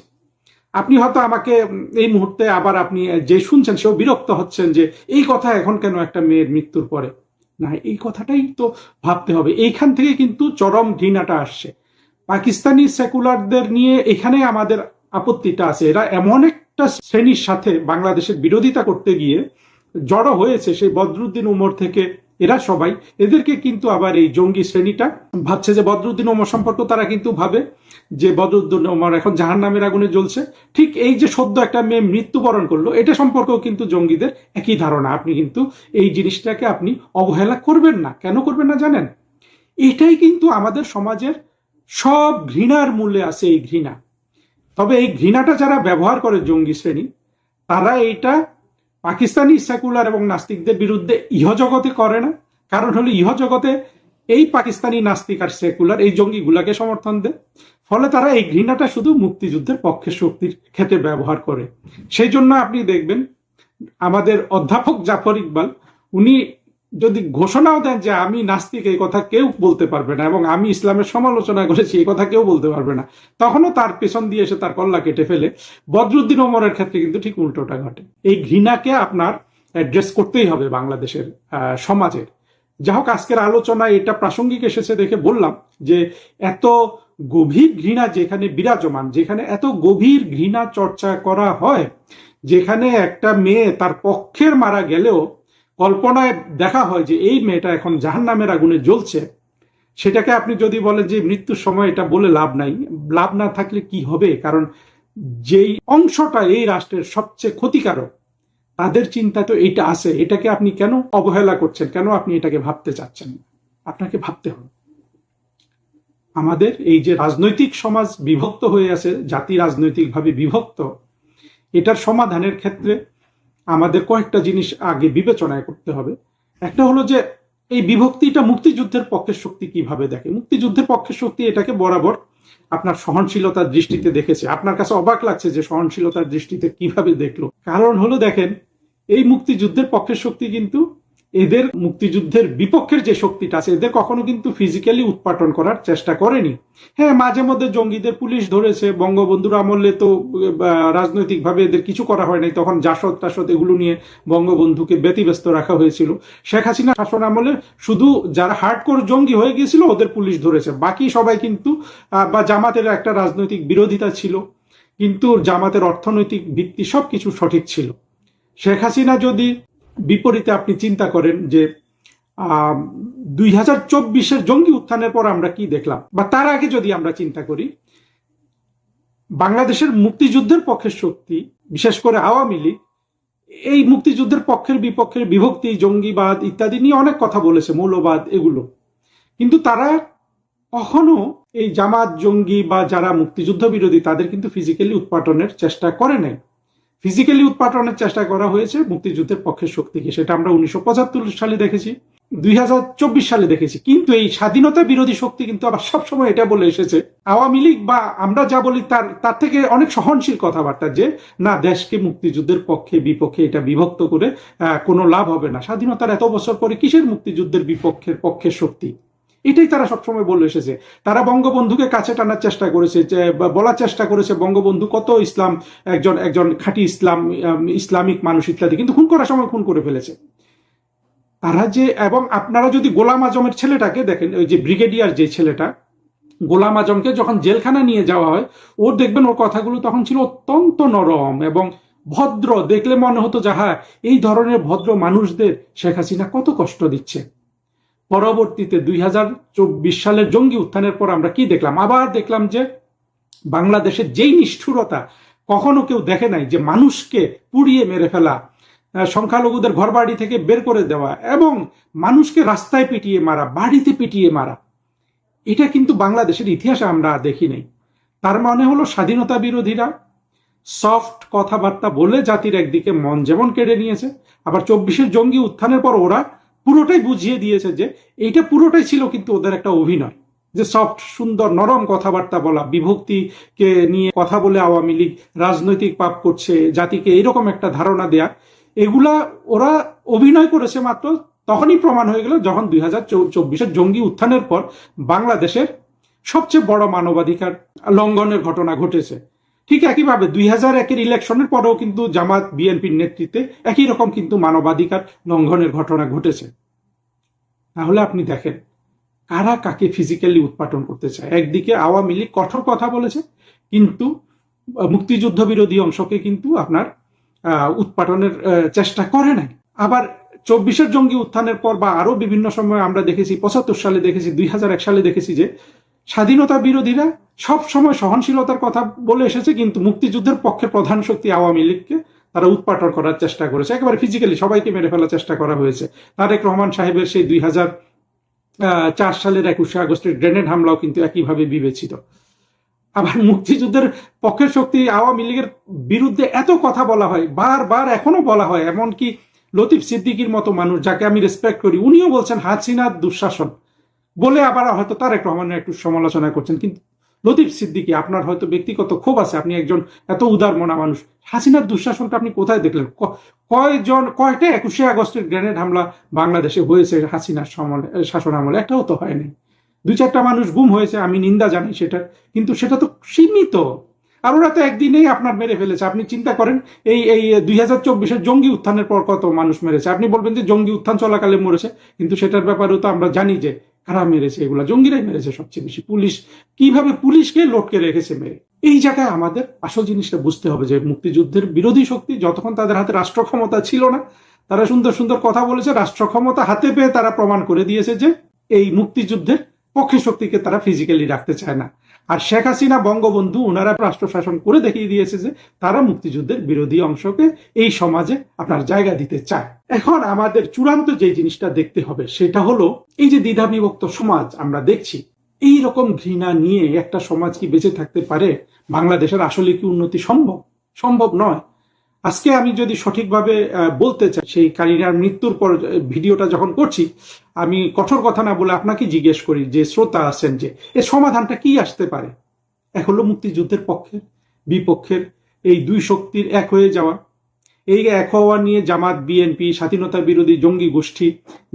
আপনি হয়তো আমাকে এই মুহূর্তে আবার আপনি যে শুনছেন সেও বিরক্ত হচ্ছেন যে এই কথা এখন কেন একটা মেয়ের মৃত্যুর পরে। না, এই কথাটাই তো ভাবতে হবে। এইখান থেকে কিন্তু চরম ঘৃণাটা আসছে পাকিস্তানি সেকুলারদের নিয়ে। এখানে আমাদের আপত্তিটা আছে, এরা এমন একটা শ্রেণীর সাথে বাংলাদেশের বিরোধিতা করতে গিয়ে জড়ো হয়েছে, সেই বদরুদ্দিন উমর থেকে এরা সবাই, এদেরকে কিন্তু আবার এই জঙ্গি শ্রেণীটা ভাবছে যে বদরুদ্দিন উমর সম্পর্ক, তারা কিন্তু ভাবে যে বদরুদ্দিন উমর এখন জাহান্নামের আগুনে জ্বলছে। ঠিক এই যে সদ্য একটা মেয়ে মৃত্যুবরণ করলো, এটা সম্পর্কেও কিন্তু জঙ্গিদের একই ধারণা। আপনি কিন্তু এই জিনিসটাকে আপনি অবহেলা করবেন না। কেন করবেন না জানেন? এটাই কিন্তু আমাদের সমাজের সব ঘৃণার মূলে আছে, এই ঘৃণা। তবে এই ঘৃণাটা যারা ব্যবহার করে জঙ্গি শ্রেণী, তারা এইটা পাকিস্তানি সেকুলার এবং নাস্তিকদের বিরুদ্ধে ইহজগতে করে না। কারণ হলো ইহজগতে এই পাকিস্তানি নাস্তিক আর সেকুলার এই জঙ্গিগুলাকে সমর্থন দেয়। ফলে তারা এই ঘৃণাটা শুধু মুক্তিযুদ্ধের পক্ষের শক্তির ক্ষেত্রে ব্যবহার করে। সেই জন্য আপনি দেখবেন আমাদের অধ্যাপক জাফর ইকবাল উনি যদি ঘোষণাও দেন যে আমি নাস্তিক, এই কথা কেউ বলতে পারবে না, এবং আমি ইসলামের সমালোচনা করেছি এই কথা কেউ বলতে পারবে না, তখনও তার পেছন দিয়ে এসে তার কল্লা কেটে ফেলে। বদরুদ্দিন ওমরের ক্ষেত্রে কিন্তু ঠিক উল্টোটা ঘটে। এই ঘৃণাকে আপনার অ্যাড্রেস করতেই হবে বাংলাদেশের সমাজের। যা হোক, আজকের আলোচনায় এটা প্রাসঙ্গিক এসেছে দেখে বললাম যে এত গভীর ঘৃণা যেখানে বিরাজমান, যেখানে এত গভীর ঘৃণা চর্চা করা হয়, যেখানে একটা মেয়ে তার পক্ষের মারা গেলেও কল্পনায় দেখা হয় যে এই মেয়েটা এখন জাহান্নামের আগুনে জ্বলছে, সেটাকে আপনি যদি বলেন যে মৃত্যুর সময় এটা বলে লাভ নাই, লাভ না থাকলে কি হবে? কারণ যেই অংশটা এই রাষ্ট্রের সবচেয়ে ক্ষতিকারক তাদের চিন্তা তো এইটা আছে, এটাকে আপনি কেন অবহেলা করছেন? কেন আপনি এটাকে ভাবতে চাচ্ছেন? আপনাকে ভাবতে হবে। আমাদের এই যে রাজনৈতিক সমাজ বিভক্ত হয়ে আছে, জাতি রাজনৈতিকভাবে বিভক্ত, এটার সমাধানের ক্ষেত্রে আমাদের কয়েকটা জিনিস আগে বিবেচনায় করতে হবে। একটা হলো যে এই বিভক্তিটা মুক্তিযুদ্ধের পক্ষের শক্তি কিভাবে দেখে। মুক্তিযুদ্ধের পক্ষের শক্তি এটাকে বরাবর আপনার সহনশীলতার দৃষ্টিতে দেখেছে। আপনার কাছে অবাক লাগছে যে সহনশীলতার দৃষ্টিতে কিভাবে দেখলো? কারণ হলো দেখেন, এই মুক্তিযুদ্ধের পক্ষের শক্তি কিন্তু এদের মুক্তিযুদ্ধের বিপক্ষের যে শক্তিটা আছে এদের কখনো কিন্তু ফিজিক্যালি উৎপাটন করার চেষ্টা করেনি। হ্যাঁ, মাঝে মধ্যে জঙ্গিদের পুলিশ ধরেছে, বঙ্গবন্ধুর আমলে তো রাজনৈতিকভাবে এদের কিছু করা হয় নাই, তখন জাসদ টাসদ এগুলো নিয়ে বঙ্গবন্ধুকে ব্যতিব্যস্ত রাখা হয়েছিল। শেখ হাসিনা শাসন আমলে শুধু যারা হার্ডকোর জঙ্গি হয়ে গিয়েছিল ওদের পুলিশ ধরেছে, বাকি সবাই কিন্তু বা জামাতের একটা রাজনৈতিক বিরোধিতা ছিল, কিন্তু জামাতের অর্থনৈতিক ভিত্তি সবকিছু সঠিক ছিল। শেখ হাসিনা যদি বিপরীতে আপনি চিন্তা করেন যে 2024-এর জঙ্গি উত্থানের পর আমরা কি দেখলাম, বা তার আগে যদি আমরা চিন্তা করি, বাংলাদেশের মুক্তিযুদ্ধের পক্ষের শক্তি বিশেষ করে আওয়ামী লীগ এই মুক্তিযুদ্ধের পক্ষের বিপক্ষের বিভক্তি, জঙ্গিবাদ ইত্যাদি নিয়ে অনেক কথা বলেছে, মৌলবাদ এগুলো, কিন্তু তারা কখনো এই জামাত জঙ্গি বা যারা মুক্তিযুদ্ধ বিরোধী তাদের কিন্তু ফিজিক্যালি উৎপাটনের চেষ্টা করে নাই। ফিজিক্যালি উৎপাটনের চেষ্টা করা হয়েছে মুক্তিযুদ্ধের পক্ষের শক্তিকে, সেটা আমরা 1975 সালে দেখেছি, 2024 সালে দেখেছি। কিন্তু এই স্বাধীনতা বিরোধী শক্তি কিন্তু আবার সবসময় এটা বলে এসেছে, আওয়ামী লীগ বা আমরা যা বলি তার থেকে অনেক সহনশীল কথাবার্তা, যে না, দেশকে মুক্তিযুদ্ধের পক্ষে বিপক্ষে এটা বিভক্ত করে কোনো লাভ হবে না, স্বাধীনতার এত বছর পরে কিসের মুক্তিযুদ্ধের বিপক্ষের পক্ষের শক্তি, এটাই তারা সবসময় বলে এসেছে। তারা বঙ্গবন্ধুকে কাছে টানার চেষ্টা করেছে, বলার চেষ্টা করেছে বঙ্গবন্ধু কত ইসলাম, একজন খাঁটি ইসলামিক মানুষ ইত্যাদি, কিন্তু খুন করার সময় খুন করে ফেলেছে তারা যে। এবং আপনারা যদি গোলাম আজমের ছেলেটাকে দেখেন, ওই যে ব্রিগেডিয়ার যে ছেলেটা, গোলাম আজমকে যখন জেলখানা নিয়ে যাওয়া হয়, ওর দেখবেন ওর কথাগুলো তখন ছিল অত্যন্ত নরম এবং ভদ্র, দেখলে মনে হতো যে হ্যাঁ, এই ধরনের ভদ্র মানুষদের শেখ হাসিনা কত কষ্ট দিচ্ছে। পরবর্তীতে 2024 সালের জঙ্গি উত্থানের পর আমরা কি দেখলাম? আবার দেখলাম যে বাংলাদেশের যেই নিষ্ঠুরতা কখনো কেউ দেখে নাই, যে মানুষকে পুড়িয়ে মেরে ফেলা, সংখ্যালঘুদের ঘরবাড়ি থেকে বের করে দেওয়া এবং মানুষকে রাস্তায় পিটিয়ে মারা, বাড়িতে পিটিয়ে মারা, এটা কিন্তু বাংলাদেশের ইতিহাসে আমরা দেখি নাই। তার মানে হলো স্বাধীনতা বিরোধীরা সফট কথাবার্তা বলে জাতির একদিকে মন যেমন কেড়ে নিয়েছে, আবার 24-এর জঙ্গি উত্থানের পর ওরা পুরোটাই বুঝিয়ে দিয়েছে যে এইটা পুরোটাই ছিল কিন্তু ওদের একটা অভিনয়, যে সফট সুন্দর নরম কথাবার্তা বলা, বিভক্তিকে নিয়ে কথা বলে আওয়ামী লীগ রাজনৈতিক পাপ করছে, জাতিকে এরকম একটা ধারণা দেয়া, এগুলা ওরা অভিনয় করেছে মাত্র তখনই প্রমাণ হয়ে গেল যখন 2024-এর জঙ্গি উত্থানের পর বাংলাদেশের সবচেয়ে বড় মানবাধিকার লঙ্ঘনের ঘটনা ঘটেছে। ঠিক একইভাবে 2001-এর ইলেকশনের পরেও কিন্তু জামাত বিএনপির নেতৃত্বে একই রকম কিন্তু মানবাধিকার লঙ্ঘনের ঘটনা ঘটেছে। তাহলে আপনি দেখেন কারা কাকে ফিজিক্যালি উৎপাটন করতে চায়। একদিকে আওয়ামী লীগ কঠোর কথা বলেছে, কিন্তু মুক্তিযুদ্ধ বিরোধী অংশকে কিন্তু আপনার উৎপাটনের চেষ্টা করে নাই। আবার 24-এর জঙ্গি উত্থানের পর বা আরো বিভিন্ন সময় আমরা দেখেছি, 75 সালে দেখেছি, 2001 সালে দেখেছি যে স্বাধীনতা বিরোধীরা সব সময় সহনশীলতার কথা বলে এসেছে, কিন্তু মুক্তিযুদ্ধের পক্ষে প্রধান শক্তি আওয়ামী লীগকে তারা উৎপাটন করার চেষ্টা করেছে, একেবারে ফিজিক্যালি সবাইকে মেরে ফেলার চেষ্টা করা হয়েছে। তারেক রহমান সাহেবের সেই 2004 সালের 21শে আগস্টের গ্রেনেড হামলাও কিন্তু একইভাবে বিবেচিত। আবার মুক্তিযুদ্ধের পক্ষের শক্তি আওয়ামী লীগের বিরুদ্ধে এত কথা বলা হয়, বারবার এখনো বলা হয়, এমনকি লতিফ সিদ্দিকীর মতো মানুষ যাকে আমি রেসপেক্ট করি, উনিও বলছেন হাসিনার দুঃশাসন, বলে আবার হয়তো তারেক রহমানের একটু সমালোচনা করছেন। কিন্তু লতিফ সিদ্দিকী, আপনার হয়তো ব্যক্তিগত ক্ষোভ আছে, আপনি একজন এত উদার মনা মানুষ, হাসিনার দুঃশাসনটা আপনি কোথায় দেখলেন? কয়টা 21শে আগস্টের গ্রেনেড হামলা বাংলাদেশে হয়েছে হাসিনার শাসন আমলে? একটাও তো হয়নি। 2-4টা মানুষ গুম হয়েছে, আমি নিন্দা জানাই সেটা, কিন্তু সেটা তো সীমিত। আর ওরা তো একদিনেই আপনার মেরে ফেলেছে। আপনি চিন্তা করেন, এই 2024-এর জঙ্গি উত্থানের পর কত মানুষ মেরেছে। আপনি বলবেন যে জঙ্গি উত্থান চলাকালে মরেছে, কিন্তু সেটার ব্যাপারেও তো আমরা জানি যে কারা মেরেছে, এগুলা জঙ্গিরাই মেরেছে সবচেয়ে বেশি। পুলিশ কিভাবে পুলিশকে লটকে রেখেছে মেরে। এই জায়গায় আমাদের আসল জিনিসটা বুঝতে হবে যে মুক্তিযুদ্ধের বিরোধী শক্তি যতক্ষণ তাদের হাতে রাষ্ট্র ক্ষমতা ছিল না, তারা সুন্দর সুন্দর কথা বলেছে, রাষ্ট্র ক্ষমতা হাতে পেয়ে তারা প্রমাণ করে দিয়েছে যে এই মুক্তিযুদ্ধের পক্ষে শক্তিকে তারা ফিজিক্যালি রাখতে চায় না। আর শেখ হাসিনা, বঙ্গবন্ধু, ওনারা রাষ্ট্র শাসন করে দেখিয়ে দিয়েছে যে তারা মুক্তিযুদ্ধের বিরোধী অংশকে এই সমাজে আপনার জায়গা দিতে চায়। এখন আমাদের চূড়ান্ত যে জিনিসটা দেখতে হবে সেটা হলো, এই যে দ্বিধা বিভক্ত সমাজ আমরা দেখছি, এই রকম ঘৃণা নিয়ে একটা সমাজ কি বেঁচে থাকতে পারে? বাংলাদেশের আসলে কি উন্নতি সম্ভব? সম্ভব নয়। আজকে আমি যদি সঠিকভাবে বলতে চাই, সেই কারিনার মৃত্যুর পর ভিডিওটা যখন করছি, আমি কঠোর কথা না বলে আপনাকে জিজ্ঞেস করি যে শ্রোতা আছেন, যে এর সমাধানটা কি আসতে পারে? এক হলো মুক্তিযুদ্ধের পক্ষের বিপক্ষের এই দুই শক্তির এক হয়ে যাওয়া। এই এক হওয়া নিয়ে জামাত, বিএনপি, স্বাধীনতা বিরোধী জঙ্গি গোষ্ঠী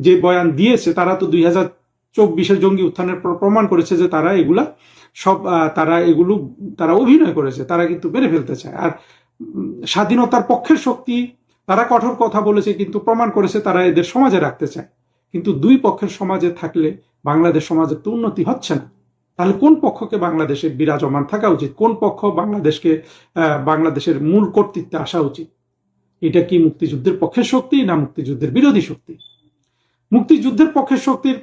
যে বয়ান দিয়েছে, তারা তো 2024-এর জঙ্গি উত্থানের প্রমাণ করেছে যে তারা এগুলা সব তারা অভিনয় করেছে, তারা কিন্তু মেরে ফেলতে চায়। আর স্বাধীনতার পক্ষের শক্তি, তারা কঠোর কথা বলেছে কিন্তু প্রমাণ করেছে তারা এদের সমাজে রাখতে চায়। কিন্তু দুই পক্ষের সমাজে থাকলে বাংলাদেশ সমাজের তো উন্নতি হচ্ছে না। তাহলে কোন পক্ষকে বাংলাদেশে বিরাজমান থাকা উচিত? কোন পক্ষ বাংলাদেশের মূল কর্তৃত্বে আসা উচিত? এটা কি মুক্তিযুদ্ধের পক্ষের শক্তি না মুক্তিযুদ্ধের বিরোধী শক্তি? মুক্তিযুদ্ধের পক্ষের শক্তির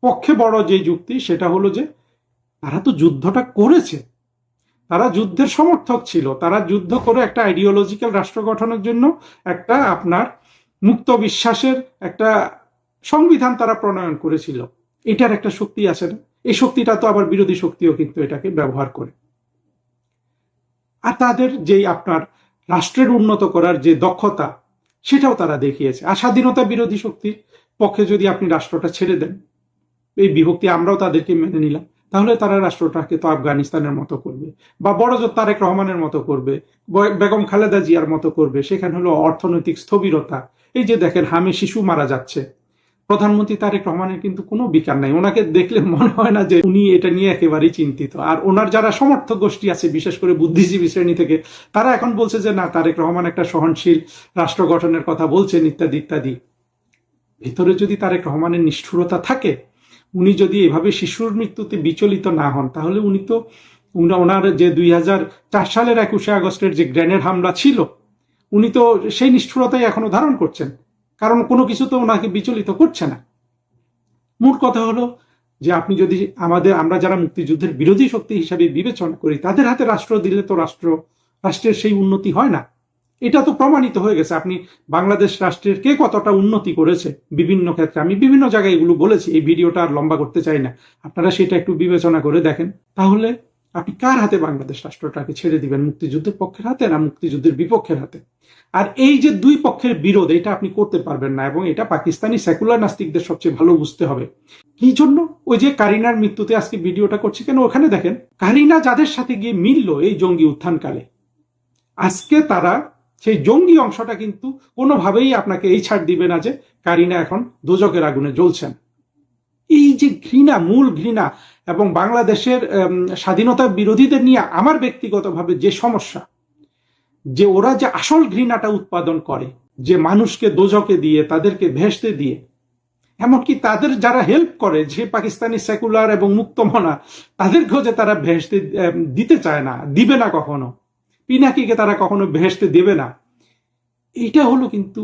পক্ষে বড় যে যুক্তি সেটা হলো যে তারা তো যুদ্ধটা করেছে, তারা যুদ্ধের সমর্থক ছিল, তারা যুদ্ধ করে একটা আইডিওলজিক্যাল রাষ্ট্র গঠনের জন্য একটা আপনার মুক্ত বিশ্বাসের একটা সংবিধান তারা প্রণয়ন করেছিল। এটার একটা শক্তি আছে না? এই শক্তিটা তো আবার বিরোধী শক্তিও কিন্তু এটাকে ব্যবহার করে। আর তাদের যেই আপনার রাষ্ট্রের উন্নত করার যে দক্ষতা, সেটাও তারা দেখিয়েছে। আর স্বাধীনতা বিরোধী শক্তির পক্ষে যদি আপনি রাষ্ট্রটা ছেড়ে দেন, এই বিভক্তি আমরাও তাদেরকে মেনে নিলাম, তাহলে তারা রাষ্ট্রটাকে তো আফগানিস্তানের মতো করবে, বা বড়জোর তারেক রহমানের মতো করবে, বেগম খালেদা জিয়ার মতো করবে। সেখানে হলো অর্থনৈতিক স্থবিরতা। এই যে দেখেন, হামে শিশু মারা যাচ্ছে, প্রধানমন্ত্রী তারেক রহমানের কিন্তু কোনো বিকার নাই। ওনাকে দেখলে মনে হয় না যে উনি এটা নিয়ে একেবারেই চিন্তিত। আর ওনার যারা সমর্থক গোষ্ঠী আছে, বিশেষ করে বুদ্ধিজীবী শ্রেণী থেকে, তারা এখন বলছে যে না, তারেক রহমান একটা সহনশীল রাষ্ট্র গঠনের কথা বলছেন, ইত্যাদি ইত্যাদি। ভিতরে যদি তারেক রহমানের নিষ্ঠুরতা থাকে, উনি যদি এভাবে শিশুর মৃত্যুতে বিচলিত না হন, তাহলে ওনার যে 2004 সালের 21শে আগস্টের যে গ্রেনেড হামলা ছিল, উনি তো সেই নিষ্ঠুরতাই এখনো ধারণ করছেন, কারণ কোনো কিছু তো ওনাকে বিচলিত করছে না। মূল কথা হলো যে আপনি যদি আমরা যারা মুক্তিযুদ্ধের বিরোধী শক্তি হিসাবে বিবেচনা করি, তাদের হাতে রাষ্ট্র দিলে তো রাষ্ট্রের সেই উন্নতি হয় না। এটা তো প্রমাণিত হয়ে গেছে। আপনি বাংলাদেশ রাষ্ট্রের কে কতটা উন্নতি করেছে বিভিন্ন ক্ষেত্রে, আমি বিভিন্ন জায়গায় এগুলো বলেছি, এই ভিডিওটা আর লম্বা করতে চাই না, আপনারা সেটা একটু বিবেচনা করে দেখেন। তাহলে আপনি কার হাতে বাংলাদেশ রাষ্ট্রটাকে ছেড়ে দিবেন? মুক্তিযুদ্ধের পক্ষের হাতে না মুক্তিযুদ্ধের বিপক্ষের হাতে? আর এই যে দুই পক্ষের বিরোধ, এটা আপনি করতে পারবেন না, এবং এটা পাকিস্তানি সেকুলার নাস্তিকদের সবচেয়ে ভালো বুঝতে হবে। কি জন্য? ওই যে কারিনার মৃত্যুতে আজকে ভিডিওটা করছি কেন, ওখানে দেখেন কারিনা যাদের সাথে গিয়ে মিলল এই জঙ্গি উত্থানকালে, আজকে তারা সেই জঙ্গি অংশটা কিন্তু কোনোভাবেই আপনাকে এই ছাড় দিবে না যে কারিনা এখন দোজকের আগুনে জ্বলছেন। এই যে ঘৃণা, মূল ঘৃণা, এবং বাংলাদেশের স্বাধীনতা বিরোধীদের নিয়ে আমার ব্যক্তিগতভাবে যে সমস্যা, যে ওরা যে আসল ঘৃণাটা উৎপাদন করে, যে মানুষকে দোজকে দিয়ে, তাদেরকে ভেস্তে দিয়ে, এমনকি তাদের যারা হেল্প করে, যে পাকিস্তানি সেকুলার এবং মুক্তমনা, তাদেরকেও যে তারা ভেস্তে দিতে চায় না, দিবে না কখনো, পিনাকিকে তারা কখনো ভেস্তে দেবে না। এইটা হলো কিন্তু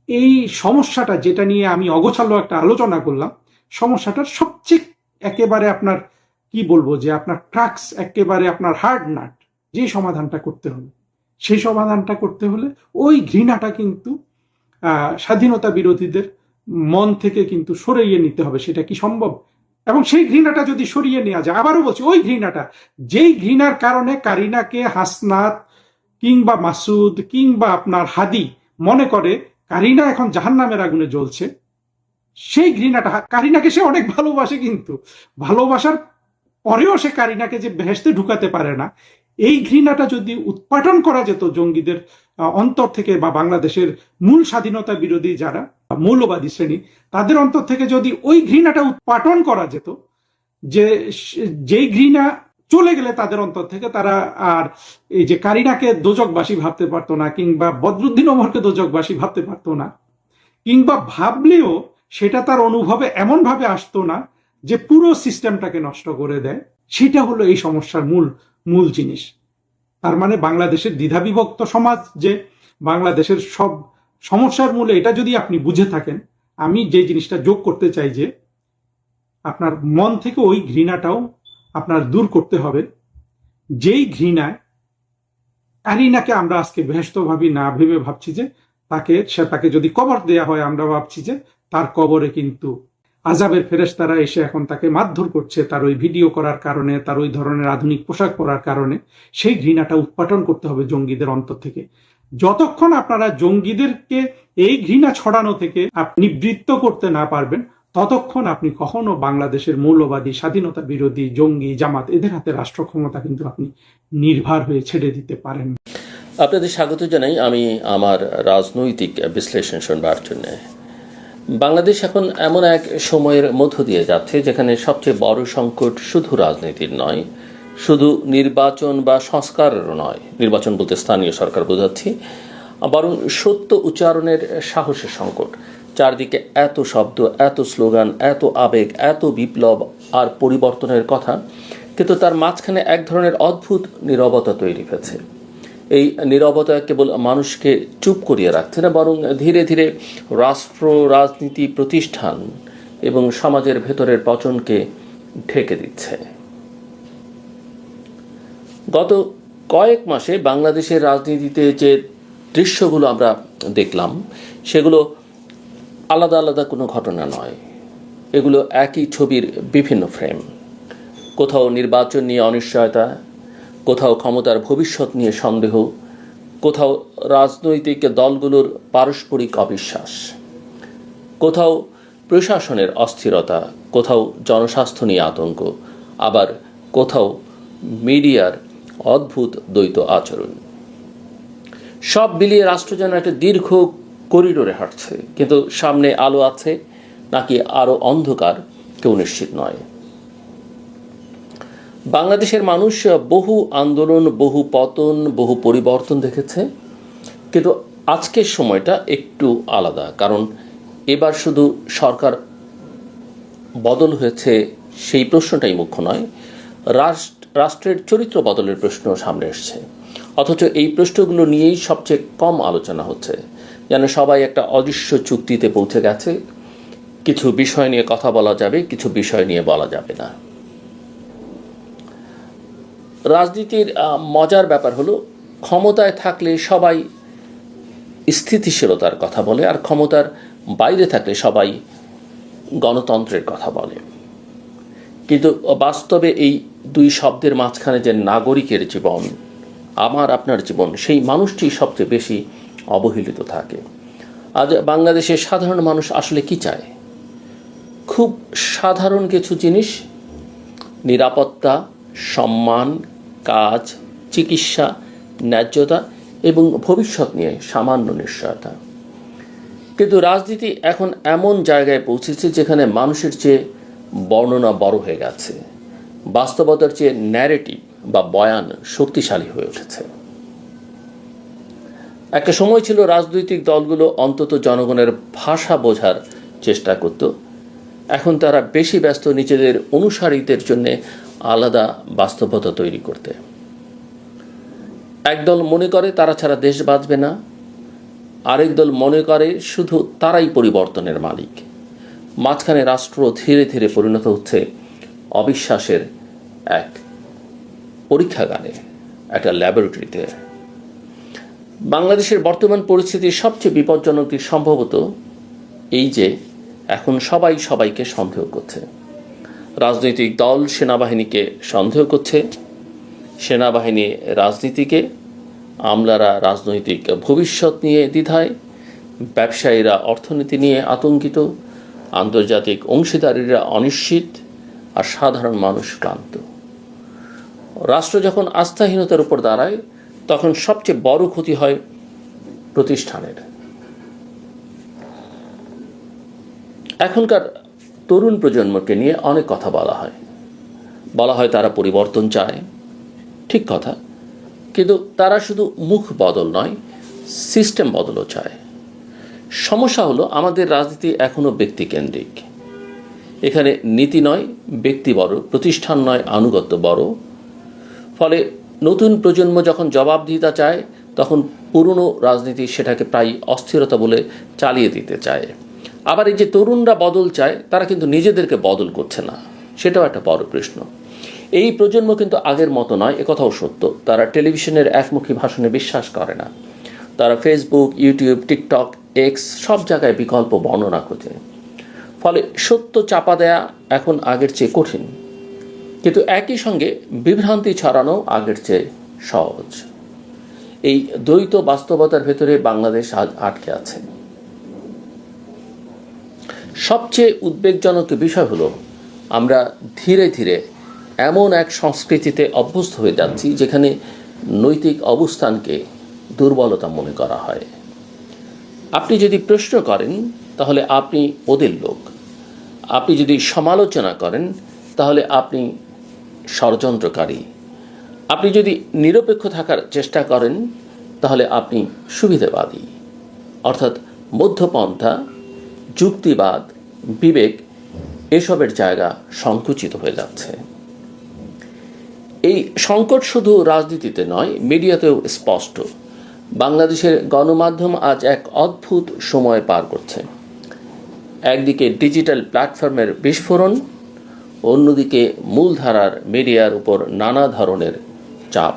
এই সমস্যাটা, যেটা নিয়ে আমি অগোছালো একটা আলোচনা করলাম, সমস্যাটার সবচেয়ে একেবারে আপনার কি বলবো, যে আপনার ট্রাক্স, একেবারে আপনার হার্ড নাট, যে সমাধানটা করতে হবে, সেই সমাধানটা করতে হলে ওই ঘৃণাটা কিন্তু স্বাধীনতা বিরোধীদের মন থেকে কিন্তু সরিয়ে নিতে হবে। সেটা কি সম্ভব? এবং সেই ঘৃণাটা যদি সরিয়ে নেওয়া যায়, আবারও বলছি, ওই ঘৃণাটা, যেই ঘৃণার কারণে কারিনাকে হাসনাত কিংবা মাসুদ কিংবা আপনার হাদি মনে করে কারিনা এখন জাহান্নামের আগুনে জ্বলছে, সেই ঘৃণাটা, কারিনাকে সে অনেক ভালোবাসে, কিন্তু ভালোবাসার পরেও সে কারিনাকে যে বেহেশতে ঢুকাতে পারে না, এই ঘৃণাটা যদি উৎপাটন করা যেত জঙ্গিদের অন্তর থেকে, বা বাংলাদেশের মূল স্বাধীনতা বিরোধী যারা মৌলবাদী শ্রেণী তাদের অন্তর থেকে যদি ওই ঘৃণাটা উৎপাটন করা যেত, যে যেই ঘৃণা চলে গেলে তাদের অন্তর থেকে তারা আর এই যে কারিনাকে দোজকবাসী ভাবতে পারতো না, কিংবা বদরুদ্দিন ওমরকে দোজকবাসী ভাবতে পারতো না, কিংবা ভাবলেও সেটা তার অনুভবে এমন ভাবে আসতো না যে পুরো সিস্টেমটাকে নষ্ট করে দেয়। সেটা হলো এই সমস্যার মূল জিনিস। তার মানে বাংলাদেশের দ্বিধাবিভক্ত সমাজ, যে বাংলাদেশের সব সমস্যার মূলে, এটা যদি আপনি বুঝে থাকেন, আমি যে জিনিসটা যোগ করতে চাই যে আপনার মন থেকে ওই ঘৃণাটাও আপনার দূর করতে হবে, যেই ঘৃণায় কারিনাকে আমরা আজকে বেহেশত ভাবি না ভেবে ভাবছি যে তাকে যদি কবর দেয়া হয়, আমরা ভাবছি যে তার কবরে কিন্তু আযাবের ফেরেশতারা এসে এখন তাকে মারধর করছে, তার ওই ভিডিও করার কারণে, তার ওই ধরনের আধুনিক পোশাক পরার কারণে। সেই ঘৃণাটা উৎপাটন করতে হবে জঙ্গিদের অন্তর থেকে। যতক্ষণ আপনারা জঙ্গিদেরকে এই ঘৃণা ছড়ানো থেকে আপনি নিবৃত্ত করতে না পারবেন, ততক্ষণ আপনি কখনো বাংলাদেশের মৌলবাদী, স্বাধীনতা বিরোধী, জঙ্গি, জামাত এদের হাতে রাষ্ট্র ক্ষমতা কিন্তু আপনি নির্ভর হয়ে ছেড়ে দিতে পারেন।
আপনাদের স্বাগত জানাই আমি আমার রাজনৈতিক বিশ্লেষণ শুনবার জন্য। বাংলাদেশ এখন এমন এক সময়ের মধ্য দিয়ে যাচ্ছে যেখানে সবচেয়ে বড় সংকট শুধু রাজনীতির নয়, শুধু নির্বাচন বা সংস্কারেরও নয়, নির্বাচন বলতে স্থানীয় সরকার বোঝাচ্ছি, বরং সত্য উচ্চারণের সাহসের সংকট। চারদিকে এত শব্দ, এত স্লোগান, এত আবেগ, এত বিপ্লব আর পরিবর্তনের কথা, কিন্তু তার মাঝখানে এক ধরনের অদ্ভুত নীরবতা তৈরি হয়েছে। এই নীরবতা কেবল মানুষকে চুপ করিয়ে রাখছে না, বরং ধীরে ধীরে রাষ্ট্র, রাজনীতি, প্রতিষ্ঠান এবং সমাজের ভেতরের পচনকে ঢেকে দিচ্ছে। গত কয়েক মাসে বাংলাদেশের রাজনীতিতে যে দৃশ্যগুলো আমরা দেখলাম, সেগুলো আলাদা আলাদা কোনো ঘটনা নয়, এগুলো একই ছবির বিভিন্ন ফ্রেম। কোথাও নির্বাচন নিয়ে অনিশ্চয়তা, কোথাও ক্ষমতার ভবিষ্যৎ নিয়ে সন্দেহ, কোথাও রাজনৈতিক দলগুলোর পারস্পরিক অবিশ্বাস, কোথাও প্রশাসনের অস্থিরতা, কোথাও জনস্বাস্থ্য নিয়ে আতঙ্ক, আবার কোথাও মিডিয়ার অদ্ভুত দ্বৈত আচরণ। সব মিলিয়ে রাষ্ট্র যেন একটা দীর্ঘ করিডোরে হাঁটছে, কিন্তু সামনে আলো আছে নাকি আরও অন্ধকার কেউ নিশ্চিত নয়। বাংলাদেশের মানুষ বহু আন্দোলন, বহু পতন, বহু পরিবর্তন দেখেছে, কিন্তু আজকের সময়টা একটু আলাদা। কারণ এবার শুধু সরকার বদল হয়েছে সেই প্রশ্নটাই মুখ্য নয়, রাষ্ট্রের চরিত্র বদলের প্রশ্ন সামনে এসছে। অথচ এই প্রশ্নগুলো নিয়েই সবচেয়ে কম আলোচনা হচ্ছে, যেন সবাই একটা অদৃশ্য চুক্তিতে পৌঁছে গেছে। কিছু বিষয় নিয়ে কথা বলা যাবে, কিছু বিষয় নিয়ে বলা যাবে না। রাজনীতির মজার ব্যাপার হলো, ক্ষমতায় থাকলে সবাই স্থিতিশীলতার কথা বলে, আর ক্ষমতার বাইরে থাকলে সবাই গণতন্ত্রের কথা বলে। কিন্তু বাস্তবে এই দুই শব্দের মাঝখানে যে নাগরিকের জীবন, আমার আপনার জীবন, সেই মানুষটি সবচেয়ে বেশি অবহেলিত থাকে। আজ বাংলাদেশের সাধারণ মানুষ আসলে কি চায়? খুব সাধারণ কিছু জিনিস: নিরাপত্তা, সম্মান, কাজ, চিকিৎসা, ন্যায্যতা এবং ভবিষ্যৎ নিয়ে সামান্য নিশ্চয়তা। কিন্তু রাজনীতি এখন এমন জায়গায় পৌঁছেছে যেখানে মানুষের চেয়ে বর্ণনা বড় হয়ে গেছে, বাস্তবতার চেয়ে ন্যারেটিভ বা বয়ান শক্তিশালী হয়ে উঠেছে। একটা সময় ছিল রাজনৈতিক দলগুলো অন্তত জনগণের ভাষা বোঝার চেষ্টা করত, এখন তারা বেশি ব্যস্ত নিজেদের অনুসারীদের জন্য আলাদা বাস্তবতা তৈরি করতে। একদল মনে করে তারা ছাড়া দেশ বাঁচবে না, আরেক দল মনে করে শুধু তারাই পরিবর্তনের মালিক। মাঝখানে রাষ্ট্র ধীরে ধীরে পরিণত হচ্ছে অবিশ্বাসের এক পরীক্ষাগারে, একটা ল্যাবরেটরিতে। বাংলাদেশের বর্তমান পরিস্থিতির সবচেয়ে বিপজ্জনক দিক সম্ভবত এই যে এখন সবাই সবাইকে সন্দেহ করছে। রাজনৈতিক দল সেনাবাহিনীকে সন্দেহ করছে, সেনাবাহিনী রাজনীতিকে, আমলারা রাজনৈতিক ভবিষ্যৎ নিয়ে দ্বিধায়, ব্যবসায়ীরা অর্থনীতি নিয়ে আতঙ্কিত, আন্তর্জাতিক অংশীদারিরা অনিশ্চিত, আর সাধারণ মানুষ ক্লান্ত। রাষ্ট্র যখন আস্থাহীনতার উপর দাঁড়ায় তখন সবচেয়ে বড় ক্ষতি হয় প্রতিষ্ঠানের। এখনকার তরুণ প্রজন্মকে নিয়ে অনেক কথা বলা হয় তারা পরিবর্তন চায়, ঠিক কথা, কিন্তু তারা শুধু মুখ বদল নয়, সিস্টেম বদলও চায়। সমস্যা হলো আমাদের রাজনীতি এখনো ব্যক্তিকেন্দ্রিক। এখানে নীতি নয় ব্যক্তি বড়, প্রতিষ্ঠান নয় আনুগত্য বড়। ফলে নতুন প্রজন্ম যখন জবাবদিহিতা চায় তখন পুরনো রাজনীতি সেটাকে প্রায় অস্থিরতা বলে চালিয়ে দিতে চায়। আবার এই যে তরুণরা বদল চায়, তারা কিন্তু নিজেদেরকে বদল করছে না, সেটাও একটা বড় প্রশ্ন। এই প্রজন্ম কিন্তু আগের মতো নয়, একথাও সত্য। তারা টেলিভিশনের একমুখী ভাষণে বিশ্বাস করে না। তারা ফেসবুক, ইউটিউব, টিকটক, এক্স সব জায়গায় বিকল্প বর্ণনা খোঁজে। ফলে সত্য চাপা দেয়া এখন আগের চেয়ে কঠিন, কিন্তু একই সঙ্গে বিভ্রান্তি ছড়ানো আগের চেয়ে সহজ। এই দ্বৈত বাস্তবতার ভেতরে বাংলাদেশ আজ আটকে আছে। সবচেয়ে উদ্বেগজনক বিষয় হলো আমরা ধীরে ধীরে এমন এক সংস্কৃতিতে অভ্যস্ত হয়ে যাচ্ছি যেখানে নৈতিক অবস্থানকে দুর্বলতা মনে করা হয়। আপনি যদি প্রশ্ন করেন তাহলে আপনি ওদের লোক, আপনি যদি সমালোচনা করেন তাহলে আপনি ষড়যন্ত্রকারী, আপনি যদি নিরপেক্ষ থাকার চেষ্টা করেন তাহলে আপনি সুবিধাবাদী। অর্থাৎ মধ্যপন্থা, যুক্তিবাদ, বিবেক এসবের জায়গা সংকুচিত হয়ে যাচ্ছে। এই সংকট শুধু রাজনীতিতে নয়, মিডিয়াতেও স্পষ্ট। বাংলাদেশের গণমাধ্যম আজ এক অদ্ভুত সময় পার করছে। একদিকে ডিজিটাল প্ল্যাটফর্মের বিস্ফোরণ, অন্যদিকে মূলধারার মিডিয়ার উপর নানা ধরনের চাপ।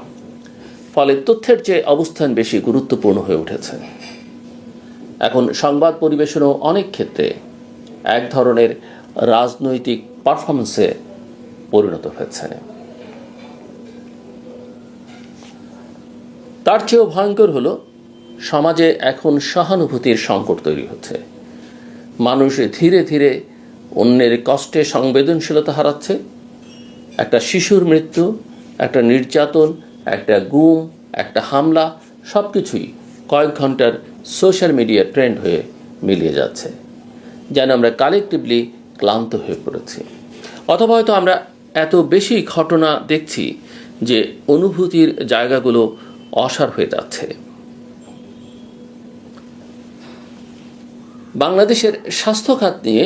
ফলে তথ্যের চেয়ে অবস্থান বেশি গুরুত্বপূর্ণ হয়ে উঠেছে। এখন সংবাদ পরিবেশনও অনেক ক্ষেত্রে এক ধরনের রাজনৈতিক পারফরমেন্সে পরিণত হয়েছে। তার চেয়েও ভয়ঙ্কর হলো সমাজে এখন সহানুভূতির সংকট তৈরি হচ্ছে। মানুষ ধীরে ধীরে অন্যের কষ্টে সংবেদনশীলতা হারাচ্ছে। একটা শিশুর মৃত্যু, একটা নির্যাতন, একটা গুম, একটা হামলা, সব কিছুই কয়েক ঘন্টার সোশ্যাল মিডিয়া ট্রেন্ড হয়ে মিলিয়ে যাচ্ছে, যেন আমরা কালেকটিভলি ক্লান্ত হয়ে পড়েছি। অথবা হয়তো আমরা এত বেশি ঘটনা দেখছি যে অনুভূতির জায়গাগুলো অসার হয়ে যাচ্ছে। বাংলাদেশের স্বাস্থ্য খাত নিয়ে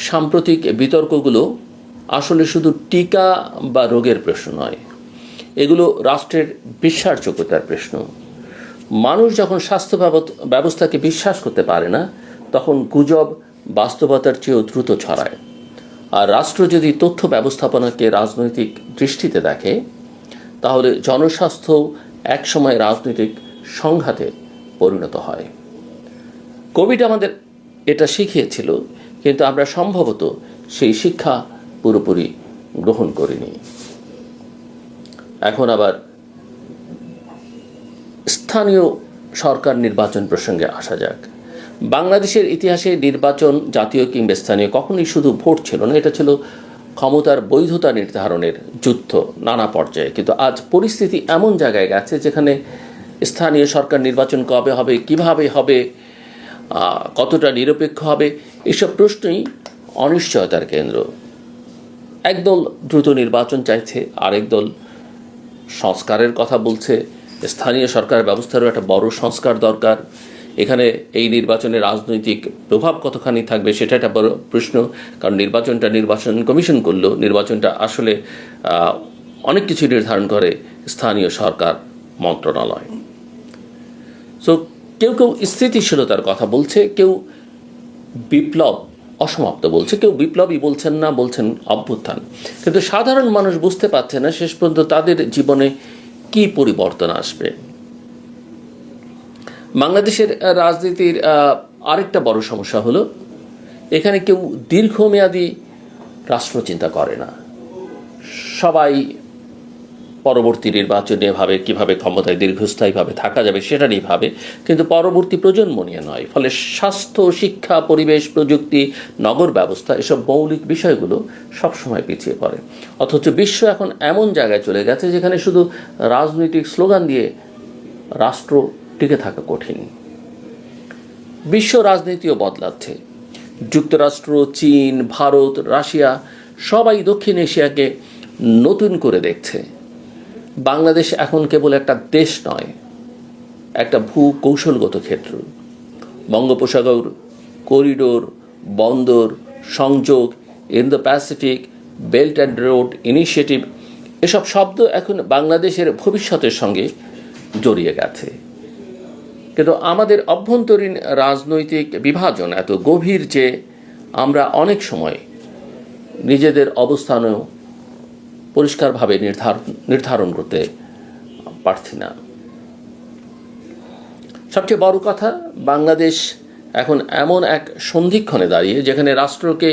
সাম্প্রতিক বিতর্কগুলো আসলে শুধু টিকা বা রোগের প্রশ্ন নয়, এগুলো রাষ্ট্রের বিশ্বাসযোগ্যতার প্রশ্ন। মানুষ যখন স্বাস্থ্য ব্যবস্থাকে বিশ্বাস করতে পারে না, তখন গুজব বাস্তবতার চেয়েও দ্রুত ছড়ায়। আর রাষ্ট্র যদি তথ্য ব্যবস্থাপনাকে রাজনৈতিক দৃষ্টিতে দেখে, তাহলে জনস্বাস্থ্য একসময় রাজনৈতিক সংঘাতে পরিণত হয়। কোভিড আমাদের এটা শিখিয়েছিল, কিন্তু আমরা সম্ভবত সেই শিক্ষা পুরোপুরি গ্রহণ করিনি। এখন আবার স্থানীয় সরকার নির্বাচন প্রসঙ্গে আসা যাক। বাংলাদেশের ইতিহাসে নির্বাচন, জাতীয় কিংবা স্থানীয়, কখনোই শুধু ভোট ছিল না, এটা ছিল ক্ষমতার বৈধতা নির্ধারণের যুদ্ধ নানা পর্যায়ে। কিন্তু আজ পরিস্থিতি এমন জায়গায় গেছে যেখানে স্থানীয় সরকার নির্বাচন কবে হবে, কিভাবে হবে, কতটা নিরপেক্ষ হবে, এসব প্রশ্নই অনিশ্চয়তার কেন্দ্র। একদল দ্রুত নির্বাচন চাইছে, আরেক দল সংস্কারের কথা বলছে। স্থানীয় সরকার ব্যবস্থারও একটা বড় সংস্কার দরকার। এখানে এই নির্বাচনে রাজনৈতিক প্রভাব কতখানি থাকবে সেটা একটা বড় প্রশ্ন, কারণ নির্বাচন কমিশন করলেও নির্বাচনটা আসলে অনেক কিছু নির্ধারণ করে স্থানীয় সরকার মন্ত্রণালয়। সো কেউ কেউ স্থিতিশীলতার কথা বলছে, কেউ বিপ্লব অসমাপ্ত বলছে, কেউ বিপ্লবই বলছেন না, বলছেন অভ্যুত্থান। কিন্তু সাধারণ মানুষ বুঝতে পারছে না শেষ পর্যন্ত তাদের জীবনে কি পরিবর্তন আসবে। বাংলাদেশের রাজনীতির আরেকটা বড় সমস্যা হলো এখানে কেউ দীর্ঘমেয়াদী রাষ্ট্র চিন্তা করে না। সবাই পরবর্তী নির্বাচনে ভাবে কিভাবে ক্ষমতায় দীর্ঘস্থায়ীভাবে থাকা যাবে সেটা নিয়ে ভাবে, কিন্তু পরবর্তী প্রজন্ম নিয়ে নয়। ফলে স্বাস্থ্য, শিক্ষা, পরিবেশ, প্রযুক্তি, নগর ব্যবস্থা এসব মৌলিক বিষয়গুলো সবসময় পিছিয়ে পড়ে। অথচ বিশ্ব এখন এমন জায়গায় চলে গেছে যেখানে শুধু রাজনৈতিক স্লোগান দিয়ে রাষ্ট্র টিকে থাকা কঠিন। বিশ্ব রাজনীতিও বদলাচ্ছে। যুক্তরাষ্ট্র, চীন, ভারত, রাশিয়া সবাই দক্ষিণ এশিয়াকে নতুন করে দেখছে। বাংলাদেশ এখন কেবল একটা দেশ নয়, একটা ভূ-কৌশলগত ক্ষেত্র। বঙ্গোপসাগর, করিডোর, বন্দর, সংযোগ, Indo Pacific, belt and road initiative এসব শব্দ এখন বাংলাদেশের ভবিষ্যতের সঙ্গে জড়িয়ে গেছে। কিন্তু আমাদের অভ্যন্তরীণ রাজনৈতিক বিভাজন এত গভীর যে আমরা অনেক সময় নিজেদের অবস্থানও পরিষ্কারভাবে নির্ধারণ করতে পারছি না। সবচেয়ে বড় কথা, বাংলাদেশ এখন এমন এক সন্ধিক্ষণে দাঁড়িয়ে যেখানে রাষ্ট্রকে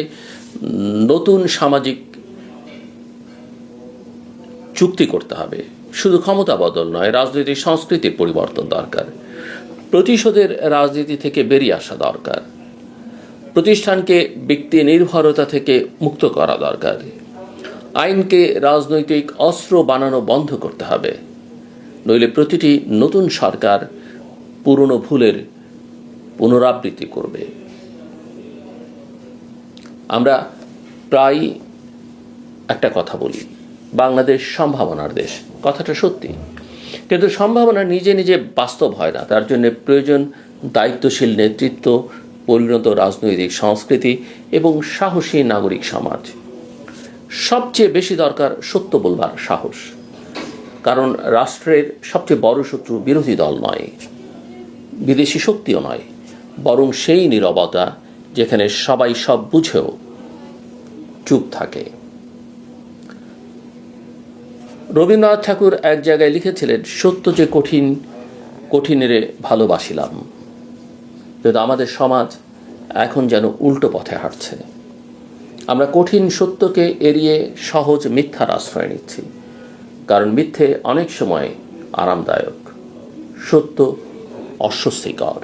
নতুন সামাজিক চুক্তি করতে হবে। শুধু ক্ষমতা বদল নয়, রাজনৈতিক সংস্কৃতির পরিবর্তন দরকার। প্রতিশোধের রাজনীতি থেকে বেরিয়ে আসা দরকার। প্রতিষ্ঠানকে ব্যক্তি নির্ভরতা থেকে মুক্ত করা দরকার। আইনকে রাজনৈতিক অস্ত্র বানানো বন্ধ করতে হবে, নইলে প্রতিটি নতুন সরকার পুরনো ভুলের পুনরাবৃত্তি করবে। আমরা প্রায় একটা কথা বলি, বাংলাদেশ সম্ভাবনার দেশ। কথাটা সত্যি, কিন্তু সম্ভাবনা নিজে নিজে বাস্তব হয় না। তার জন্য প্রয়োজন দায়িত্বশীল নেতৃত্ব, পরিণত রাজনৈতিক সংস্কৃতি এবং সাহসী নাগরিক সমাজ। সবচেয়ে বেশি দরকার সত্য বলবার সাহস, কারণ রাষ্ট্রের সবচেয়ে বড় শত্রু বিরোধী দল নয়, বিদেশি শক্তিও নয়, বরং সেই নীরবতা যেখানে সবাই সব বুঝেও চুপ থাকে। রবীন্দ্রনাথ ঠাকুর এক জায়গায় লিখেছিলেন, সত্য যে কঠিন, কঠিনেরে ভালোবাসিলাম। কিন্তু আমাদের সমাজ এখন যেন উল্টো পথে হাঁটছে। আমরা কঠিন সত্যকে এড়িয়ে সহজ মিথ্যার আশ্রয় নিচ্ছি, কারণ মিথ্যে অনেক সময় আরামদায়ক, সত্য অস্বস্তিকর।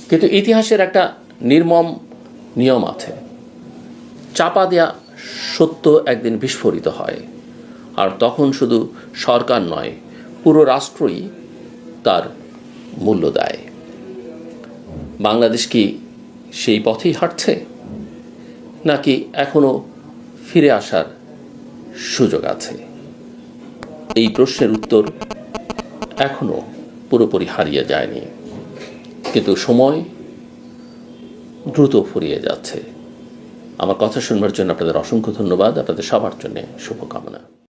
কিন্তু ইতিহাসের একটা নির্মম নিয়ম আছে, চাপা দেয়া সত্য একদিন বিস্ফোরিত হয়, আর তখন শুধু সরকার নয়, পুরো রাষ্ট্রই তার মূল্য দেয়। বাংলাদেশ কি সেই পথেই হাঁটছে, নাকি এখনো ফিরে আসার সুযোগ আছে? এই প্রশ্নের উত্তর এখনো পুরোপুরি হারিয়ে যায়নি, কিন্তু সময় দ্রুত ফুরিয়ে যাচ্ছে। আমার কথা শুনবার জন্য আপনাদের অসংখ্য ধন্যবাদ। আপনাদের সবার জন্য শুভকামনা।